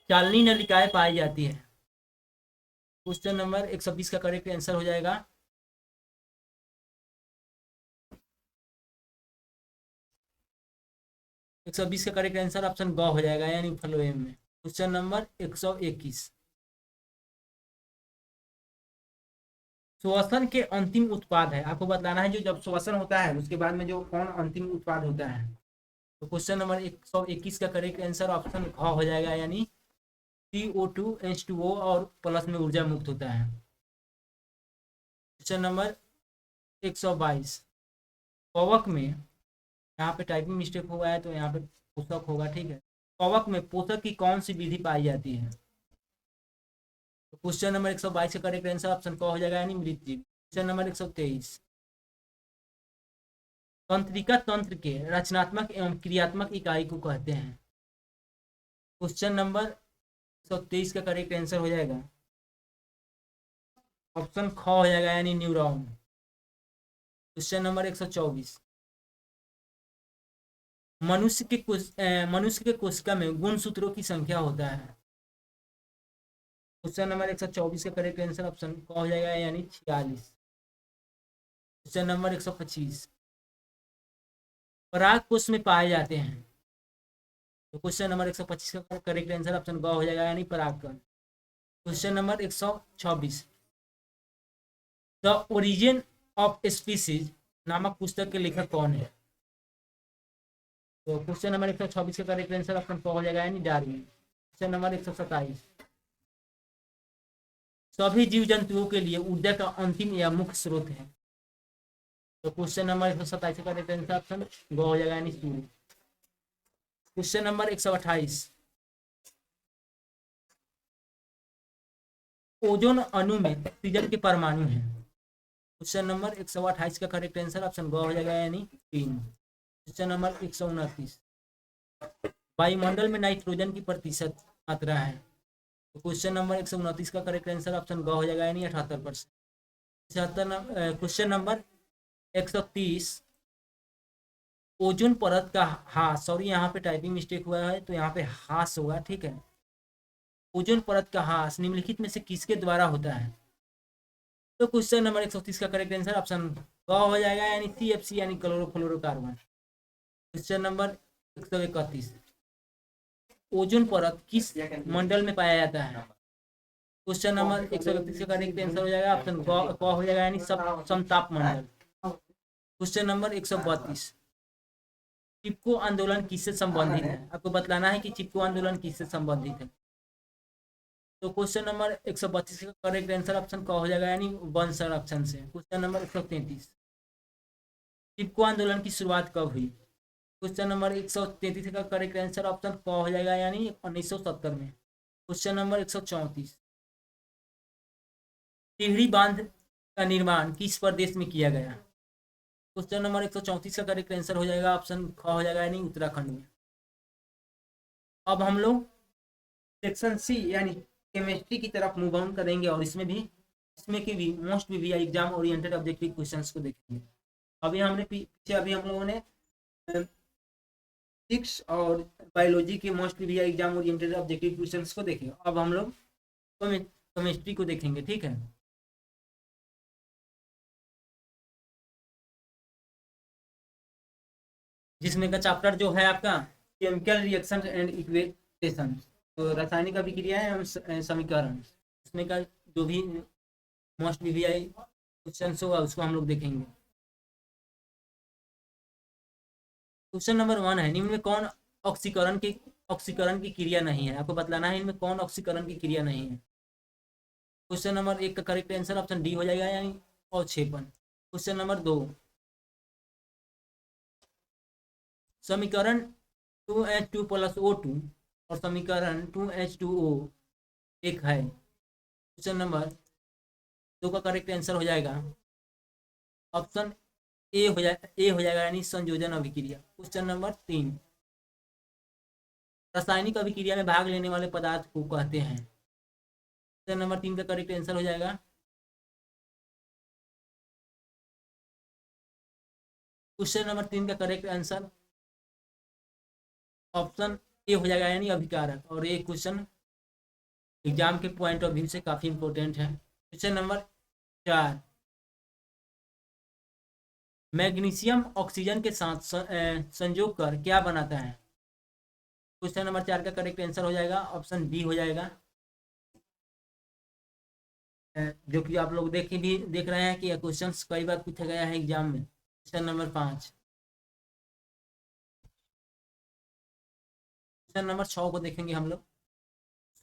चालनी नलिकाएं पाई जाती है। क्वेश्चन नंबर 120 का करेक्ट आंसर हो जाएगा 120 का करेक्ट आंसर ऑप्शन ग हो जाएगा यानी फ्लोएम में। क्वेश्चन नंबर 121, श्वसन के अंतिम उत्पाद है, आपको बतलाना है जो जब श्वसन होता है उसके बाद में जो कौन अंतिम उत्पाद होता है। तो क्वेश्चन नंबर 121 का करेक्ट आंसर ऑप्शन ख हो जाएगा यानी CO2 H2O और प्लस में ऊर्जा मुक्त होता है। क्वेश्चन नंबर 122 कवक में, यहाँ पे टाइपिंग मिस्टेक हुआ है तो यहाँ पे पोषक होगा, ठीक है। कवक में पोषक की कौन सी विधि पाई जाती है? तो क्वेश्चन नंबर 122 का करेक्ट आंसर ऑप्शन क हो जाएगा, यानी मृतजीव। क्वेश्चन नंबर 123, तंत्रिका तंत्र के रचनात्मक एवं क्रियात्मक इकाई को कहते हैं। क्वेश्चन नंबर 123 का करेक्ट आंसर हो जाएगा ऑप्शन ख हो जाएगा, यानी न्यूरॉन। क्वेश्चन नंबर 124, मनुष्य के कोशिका में गुणसूत्रों की संख्या होता है। क्वेश्चन नंबर 124 का करेक्ट आंसर ऑप्शन क हो जाएगा, यानी 46। क्वेश्चन नंबर 125, पराग कोश में पाए जाते हैं। तो क्वेश्चन नंबर 125 का करेक्ट आंसर ऑप्शन ग हो जाएगा, यानी परागकण। Question number 126, the origin of species नामक पुस्तक के लेखक कौन है? तो क्वेश्चन नंबर 126 का करेक्ट आंसर ऑप्शन क हो जाएगा, यानी डार्विन। क्वेश्चन नंबर 127, सभी जीव जंतुओं के लिए ऊर्जा का अंतिम या मुख्य स्रोत है। तो क्वेश्चन नंबर 127 का करेक्ट आंसर ऑप्शन ग हो जाएगा, यानी सूर्य। क्वेश्चन नंबर 128, ओजोन अणु में ऑक्सीजन के परमाणु हैं। क्वेश्चन नंबर 128 का करेक्ट आंसर ऑप्शन ग हो जाएगा, यानी 3। क्वेश्चन नंबर 129, वायुमंडल में नाइट्रोजन की प्रतिशत मात्रा है। तो क्वेश्चन नंबर 129 का करेक्ट आंसर ऑप्शन ग हो जाएगा, यानी 78%। क्वेश्चन नंबर 130, ओजोन परत का ह्रास, सॉरी यहाँ पे टाइपिंग मिस्टेक हुआ है तो यहाँ पे ह्रास होगा, ठीक है। ओजोन परत का ह्रास निम्नलिखित में से किसके द्वारा होता है? तो क्वेश्चन नंबर 130 का करेक्ट आंसर ऑप्शन ग हो जाएगा, यानी CFC, यानी क्लोरोफ्लोरोकार्बन। क्वेश्चन नंबर 131, ओजोन परत किस मंडल में पाया जाता है? क्वेश्चन नंबर 131 का करेक्ट आंसर हो जाएगा ऑप्शन क हो जाएगा, यानी समताप मंडल। क्वेश्चन नंबर 132, चिपको आंदोलन किससे संबंधित है? आपको बतलाना है कि चिपको आंदोलन किससे संबंधित है। तो क्वेश्चन नंबर 132 का करेक्ट आंसर ऑप्शन क हो जाएगा, यानी वन संरक्षण से। क्वेश्चन नंबर 133, चिपको आंदोलन की शुरुआत कब हुई? क्वेश्चन नंबर 133 का करेक्ट आंसर ऑप्शन क हो जाएगा, यानी 1970 में। क्वेश्चन नंबर 134, टिहरी बांध का निर्माण किस प्रदेश में किया गया? क्वेश्चन नंबर 134 का करेक्ट आंसर हो जाएगा ऑप्शन ख हो जाएगा, यानी उत्तराखंड में। अब हम लोग सेक्शन C यानी केमिस्ट्री की तरफ मूव ऑन करेंगे और इसमें की भी most VVI exam oriented objective questions को देखेंगे। अभी हमने पीछे अभी हम लोगों ने 6 और बायोलॉजी के most VVI exam oriented objective questions को देखेंगे। अब हम लोग केमिस्ट्री को देखेंगे, ठीक है। जिसमें का चैप्टर जो है आपका केमिकल रिएक्शन एंड इक्वेशन, तो रासायनिक अभिक्रिया एवं समीकरण, इसमें का जो भी मोस्ट वीवीआई क्वेश्चन होगा उसको हम लोग देखेंगे। क्वेश्चन नंबर 1 है, निम्न में कौन ऑक्सीकरण की क्रिया नहीं है? आपको बतलाना है इनमें कौन ऑक्सीकरण की क्रिया नहीं है। क्वेश्चन नंबर 1 का करेक्ट आंसर ऑप्शन डी हो जाएगा, यानी अवक्षेपण। क्वेश्चन नंबर 2, समीकरण 2H2 + O2 और समीकरण 2H2O एक है। क्वेश्चन नंबर 2 का करेक्ट आंसर हो जाएगा ऑप्शन ए हो जाएगा, यानी संयोजन अभिक्रिया। क्वेश्चन नंबर 3, रासायनिक अभिक्रिया में भाग लेने वाले पदार्थ को कहते हैं। क्वेश्चन नंबर 3 का करेक्ट आंसर हो जाएगा क्वेश्चन नंबर 3 का करेक्ट आंसर ऑप्शन ए हो जाएगा, यानी अभिकारक। और ये क्वेश्चन एग्जाम के पॉइंट ऑफ व्यू से काफी इंपॉर्टेंट है। क्वेश्चन नंबर 4, मैग्नीशियम ऑक्सीजन के साथ संयोग कर क्या बनाता है? क्वेश्चन नंबर 4 का करेक्ट आंसर हो जाएगा ऑप्शन बी हो जाएगा, जो कि आप लोग देख रहे हैं कि क्वेश्चंस कई बार पूछा गया है एग्जाम में। क्वेश्चन नंबर 5, क्वेश्चन नंबर 6 को देखेंगे हम लोग,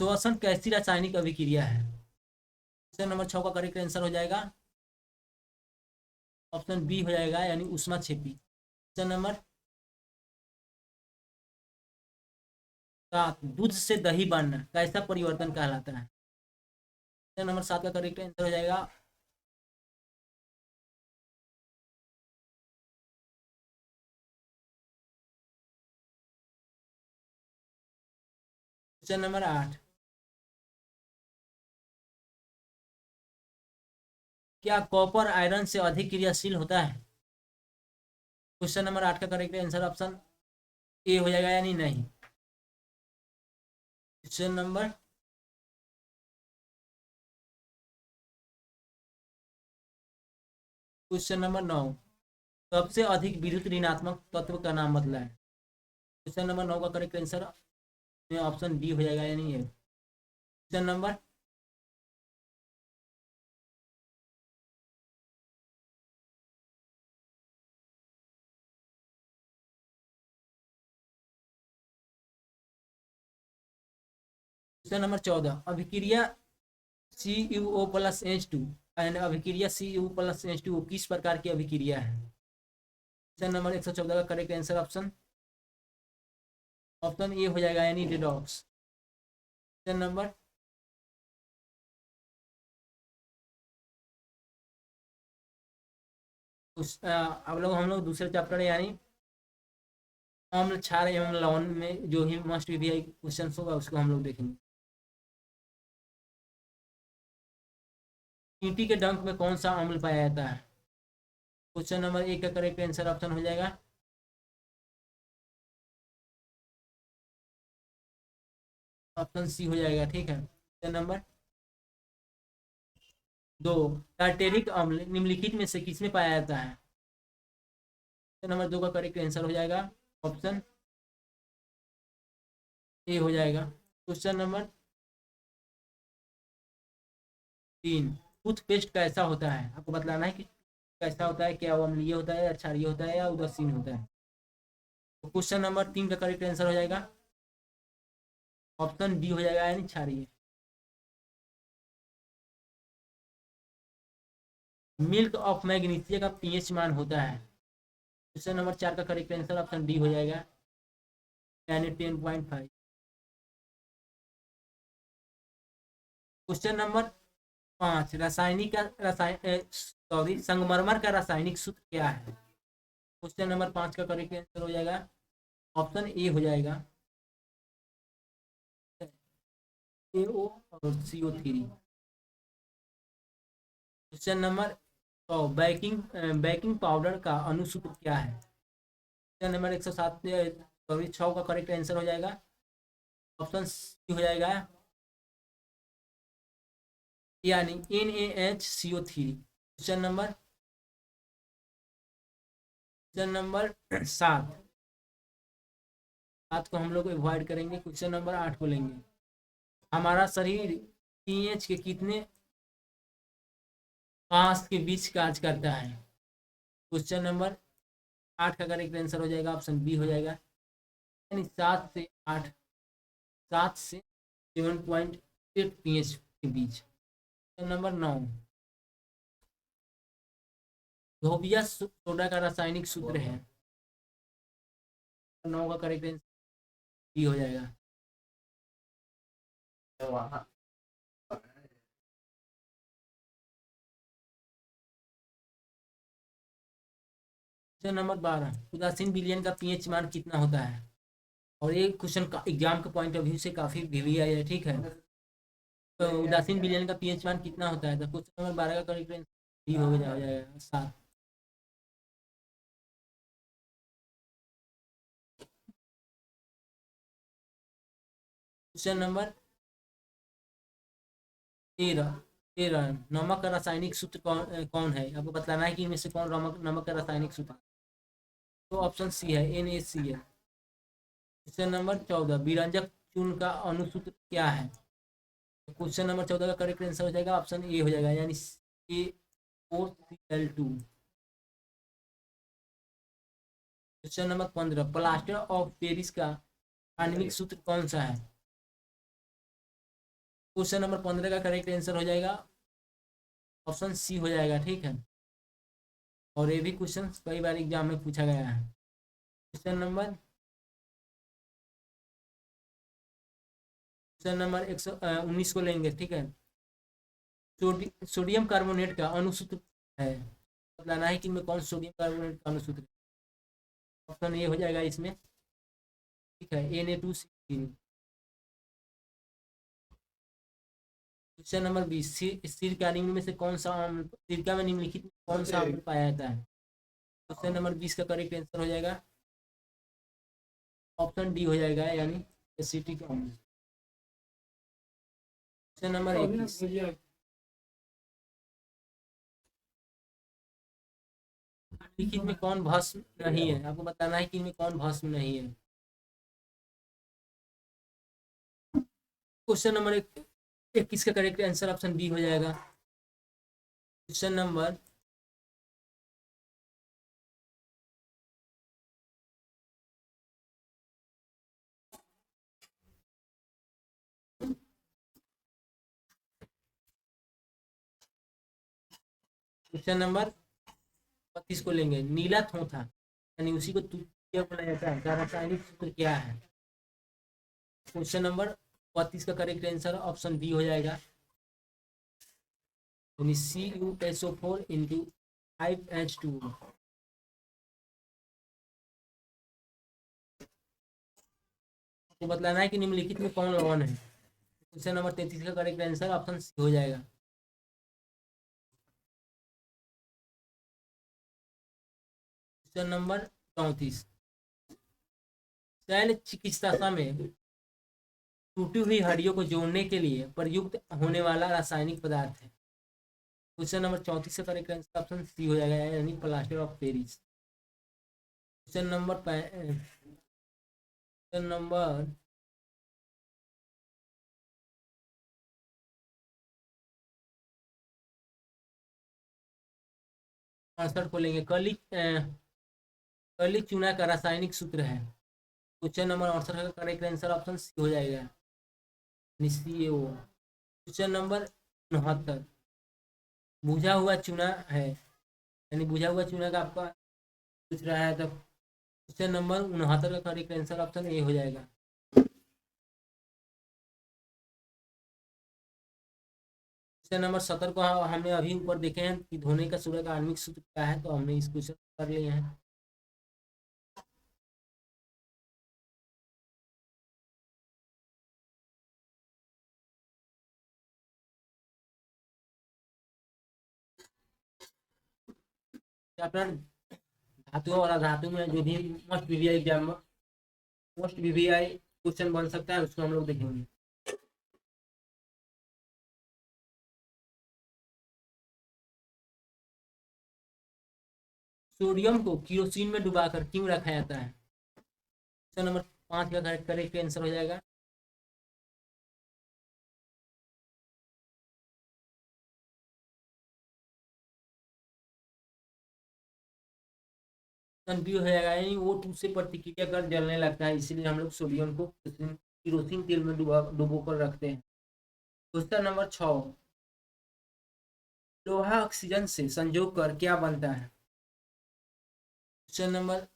श्वसन कैसी रासायनिक अभिक्रिया है? क्वेश्चन नंबर 6 का करेक्ट आंसर हो जाएगा ऑप्शन बी हो जाएगा यानी ऊष्मा क्षेपी। क्वेश्चन नंबर 7, दूध से दही बनना कैसा परिवर्तन कहलाता है? क्वेश्चन नंबर 7 का करेक्ट आंसर हो जाएगा क्वेश्चन नंबर 8, क्या कॉपर आयरन से अधिक क्रियाशील होता है? क्वेश्चन नंबर 8 का करेक्ट आंसर ऑप्शन ए हो जाएगा यानी नहीं। क्वेश्चन नंबर 9, सबसे अधिक विद्युत ऋणात्मक तत्व का नाम बदला है। क्वेश्चन नंबर 9 का करेक्ट आंसर में ऑप्शन बी हो जाएगा यानी ये। क्वेश्चन नंबर 14, अभिक्रिया CuO प्लस H2 एंड अभिक्रिया CuO प्लस H2 किस प्रकार की अभिक्रिया है? क्वेश्चन नंबर 114 का करेक्ट आंसर ऑप्शन ए हो जाएगा यानी रिडॉक्स। क्वेश्चन नंबर 'उस अब लोग हम लोग दूसरे चैप्टर यानी अम्ल क्षार एवं लवण में जो ही मस्ट भी क्वेश्चन होगा उसको हम लोग देखेंगे। ईंटी के डंक में कौन सा अम्ल पाया जाता है? क्वेश्चन नंबर 1 का करेक्ट आंसर ऑप्शन हो जाएगा ऑप्शन सी हो जाएगा। ठीक है, क्वेश्चन नंबर 2, टार्टेरिक अम्ल निम्नलिखित में से किसमें पाया जाता है? क्वेश्चन नंबर 2 का करेक्ट आंसर हो जाएगा ऑप्शन ए हो जाएगा। क्वेश्चन नंबर 3, टूथपेस्ट कैसा होता है? आपको बतलाना है कि कैसा होता है, क्या वो अम्लीय होता है, क्षारीय होता है या उदासीन होता है। तो क्वेश्चन नंबर 3 का करेक्ट आंसर हो जाएगा ऑप्शन डी हो जाएगा यानी क्षारीय। मिल्क ऑफ मैग्नीशिया का पीएच मान होता है? क्वेश्चन नंबर 4 का करेक्ट आंसर ऑप्शन डी हो जाएगा यानी 10.5। क्वेश्चन नंबर 5, रासायनिक का संगमरमर का रासायनिक सूत्र क्या है? क्वेश्चन नंबर 5 का करेक्ट आंसर हो जाएगा ऑप्शन ए हो जाएगा AO और CO3। Question number 100, baking powder का अनुसूत्र क्या है? क्वेश्चन नंबर 107 सॉरी 6 का करेक्ट आंसर हो जाएगा ऑप्शन सी हो जाएगा यानी NaHCO3। क्वेश्चन नंबर 7 को हम लोग अवॉइड करेंगे। क्वेश्चन नंबर 8 को लेंगे। हमारा शरीर पीएच के कितने पास के बीच कार्य करता है? क्वेश्चन नंबर 8 का करेक्ट आंसर हो जाएगा ऑप्शन बी हो जाएगा यानी 7 से 8, 7 से 7.8 पीएच के बीच। क्वेश्चन नंबर 9, धोबिया सोडा का रासायनिक सूत्र है? 9 का करेक्ट आंसर बी हो जाएगा। क्वेश्चन नंबर 12, उदासीन विलयन का पीएच मान कितना होता है? और ये क्वेश्चन का एग्जाम के पॉइंट ऑफ व्यू से काफी भी आया है। ठीक है, तो उदासीन विलयन का पीएच मान कितना होता है? तो क्वेश्चन नंबर 12 का करेक्ट आंसर डी हो जाएगा 7। क्वेश्चन नंबर 13, नमक का रासायनिक सूत्र कौन है? आपको बताना है कि इनमें से कौन नमक का रासायनिक सूत्र। तो ऑप्शन सी है NaCl। क्वेश्चन नंबर 14, विरंजक चूर्ण का अनुसूत्र क्या है? क्वेश्चन नंबर 14 का करेक्ट आंसर हो जाएगा ऑप्शन ए हो जाएगा यानी AOCl2। Question number 15, plaster of Paris का आणविक सूत्र कौन सा है? क्वेश्चन नंबर 15 का करेक्ट आंसर हो जाएगा ऑप्शन सी हो जाएगा। ठीक है, और ये भी क्वेश्चन कई बार एग्जाम में पूछा गया है। क्वेश्चन नंबर 119 को लेंगे, ठीक है। सोडियम कार्बोनेट का अणुसूत्र है, बताना है कि इनमें कौन सोडियम कार्बोनेट का अणुसूत्र है। ऑप्शन ए हो जाएगा इसमें, ठीक है, Na2CO। क्वेश्चन नंबर 20, सिरका निम्न में से कौन सा अम्ल, सिरका में निम्नलिखित में कौन सा अम्ल पाया जाता है। क्वेश्चन नंबर 20 का करेक्ट आंसर हो जाएगा ऑप्शन डी हो जाएगा, यानी एसिटिक अम्ल। क्वेश्चन नंबर 21, निम्नलिखित में कौन भस्म नहीं है, आपको बताना है कि इनमें कौन भस्म नहीं है। क्वेश्चन नंबर 21 का करेक्ट आंसर ऑप्शन बी हो जाएगा। क्वेश्चन नंबर 32 को लेंगे, नीला थोथा यानी उसी को तुतिया बोला जाता है, का रासायनिक सूत्र क्या है। क्वेश्चन नंबर 32 का करेक्ट आंसर ऑप्शन बी हो जाएगा, यानी CuSO4 इंटू 5H2। तो बतलाना है कि निम्नलिखित में कौन लवण है। क्वेश्चन नंबर 33 का करेक्ट आंसर ऑप्शन सी हो जाएगा। क्वेश्चन नंबर 34, शैल चिकित्सा में टूटी हुई हड्डियों को जोड़ने के लिए प्रयुक्त होने वाला रासायनिक पदार्थ है। क्वेश्चन नंबर 34 का करेक्ट आंसर ऑप्शन सी हो जाएगा, यानी plaster of Paris. Question number 68 को लेंगे, कली चूना का रासायनिक सूत्र है। क्वेश्चन नंबर 68 का करेक्ट आंसर ऑप्शन सी हो जाएगा, CaO। क्वेश्चन नंबर 69, बुझा हुआ चूना है, यानी बुझा हुआ चूना का आपका पूछ रहा है, तब क्वेश्चन नंबर 69 का करेक्ट आंसर ऑप्शन ए हो जाएगा। क्वेश्चन नंबर 70 को हमने अभी ऊपर देखे हैं कि धोने का सूर्य का आणविक सूत्र क्या है, तो हमने इस क्वेश्चन कर लिए हैं। चैप्टर धातु और अधातु में जो भी मोस्ट वीवीआई एग्जाम में मोस्ट वीवीआई क्वेश्चन बन सकता है, उसको हम लोग देखेंगे। सोडियम को केरोसिन में डुबाकर क्यों रखा जाता है। क्वेश्चन नंबर 5 का करेक्ट आंसर हो जाएगा ऑप्शन बी हो जाएगा, यानी वो टू से प्रतिक्रिया कर जलने लगता है, इसीलिए हम लोग सोडियम को केरोसिन तेल में डुबो कर रखते हैं। क्वेश्चन नंबर 6, लोहा ऑक्सीजन से संजोग कर क्या बनता है। क्वेश्चन नंबर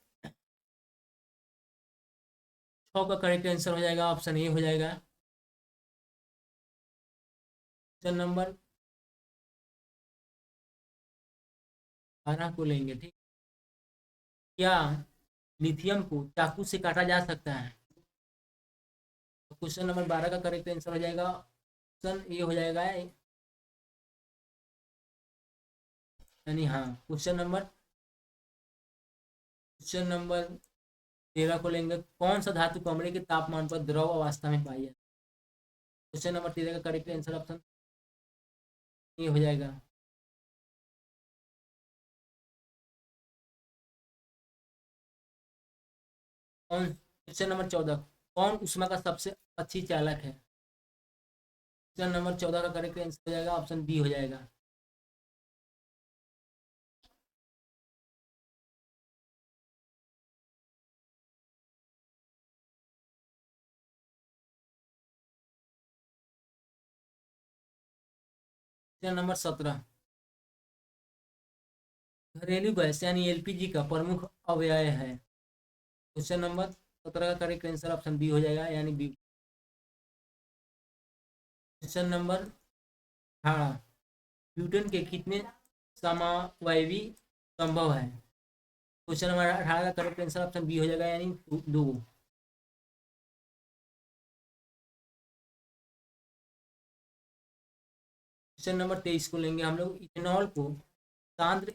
6 का करेक्ट आंसर हो जाएगा ऑप्शन ए हो जाएगा। क्वेश्चन नंबर 12 को लेंगे, ठीक। क्या लिथियम को चाकू से काटा जा सकता है। क्वेश्चन नंबर 12 का करेक्ट आंसर हो जाएगा ऑप्शन ए हो जाएगा, यानी हाँ। क्वेश्चन नंबर 13 को लेंगे, कौन सा धातु कमरे के तापमान पर द्रव अवस्था में पाई जाती है। क्वेश्चन नंबर 13 का करेक्ट आंसर ऑप्शन ए हो जाएगा। क्वेश्चन नंबर 14, कौन उष्मा का सबसे अच्छी चालक है। क्वेश्चन नंबर 14 का करेक्ट आंसर हो जाएगा ऑप्शन बी हो जाएगा। क्वेश्चन नंबर 17, घरेलू गैस यानी एलपीजी का प्रमुख अवयव है। क्वेश्चन नंबर 17 का करेक्ट आंसर ऑप्शन बी हो जाएगा, यानी बी। क्वेश्चन नंबर 18, ब्यूटेन के कितने समावयवी संभव है? क्वेश्चन नंबर 18 का करेक्ट आंसर ऑप्शन बी हो जाएगा, यानी दो। क्वेश्चन नंबर 23 को लेंगे हम लोग। इथेनॉल को सांद्र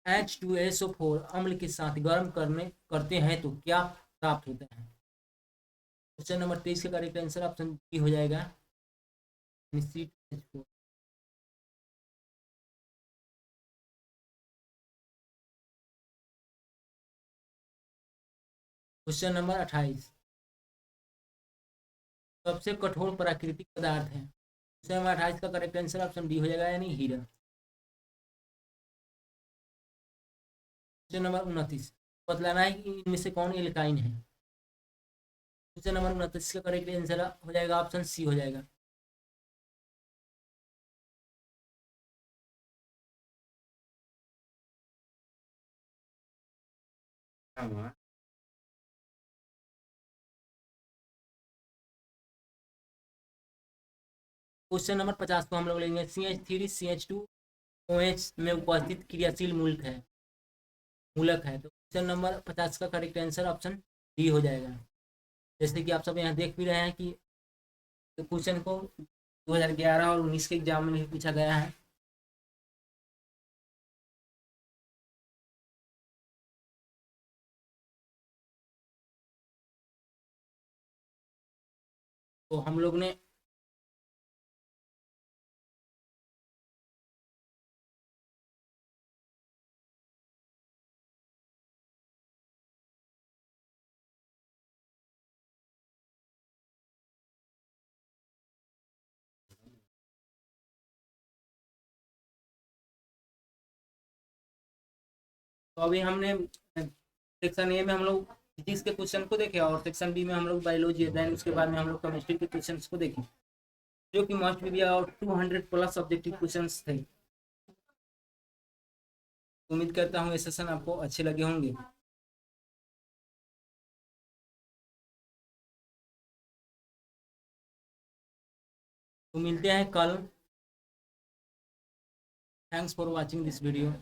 H2SO4 अम्ल के साथ गर्म करते हैं तो क्या प्राप्त होता है? क्वेश्चन नंबर 23 का करेक्ट आंसर ऑप्शन बी हो जाएगा, C2H4। क्वेश्चन नंबर 28, सबसे कठोर प्राकृतिक पदार्थ है? क्वेश्चन नंबर 28 का करेक्ट आंसर ऑप्शन डी हो जाएगा, यानी हीरा। क्वेश्चन नंबर 29, बतलाना है कि इनमें से कौन एल्काइन है? क्वेश्चन नंबर 29 का करेक्ट आंसर हो जाएगा ऑप्शन सी हो जाएगा। क्वेश्चन नंबर 50 को हम लोग लेंगे। CH3CH2OH में उपस्थित क्रियाशील मूलक है। तो क्वेश्चन नंबर 50 का करेक्ट आंसर ऑप्शन डी हो जाएगा। जैसे कि आप सब यहाँ देख भी रहे हैं कि क्वेश्चन को 2011 और 19 के एग्जाम में भी पूछा गया है। तो हम लोग ने तो अभी हमने सेक्शन ए में हम लोग फिजिक्स के क्वेश्चन को देखे और सेक्शन बी में हम लोग बायोलॉजी, देन उसके बाद में हम लोग केमिस्ट्री के क्वेश्चन को देखे, जो कि मोस्ट भी और 200 प्लस ऑब्जेक्टिव क्वेश्चन थे। उम्मीद करता हूँ ये सेशन आपको अच्छे लगे होंगे। तो मिलते हैं कल। Thanks for watching this video.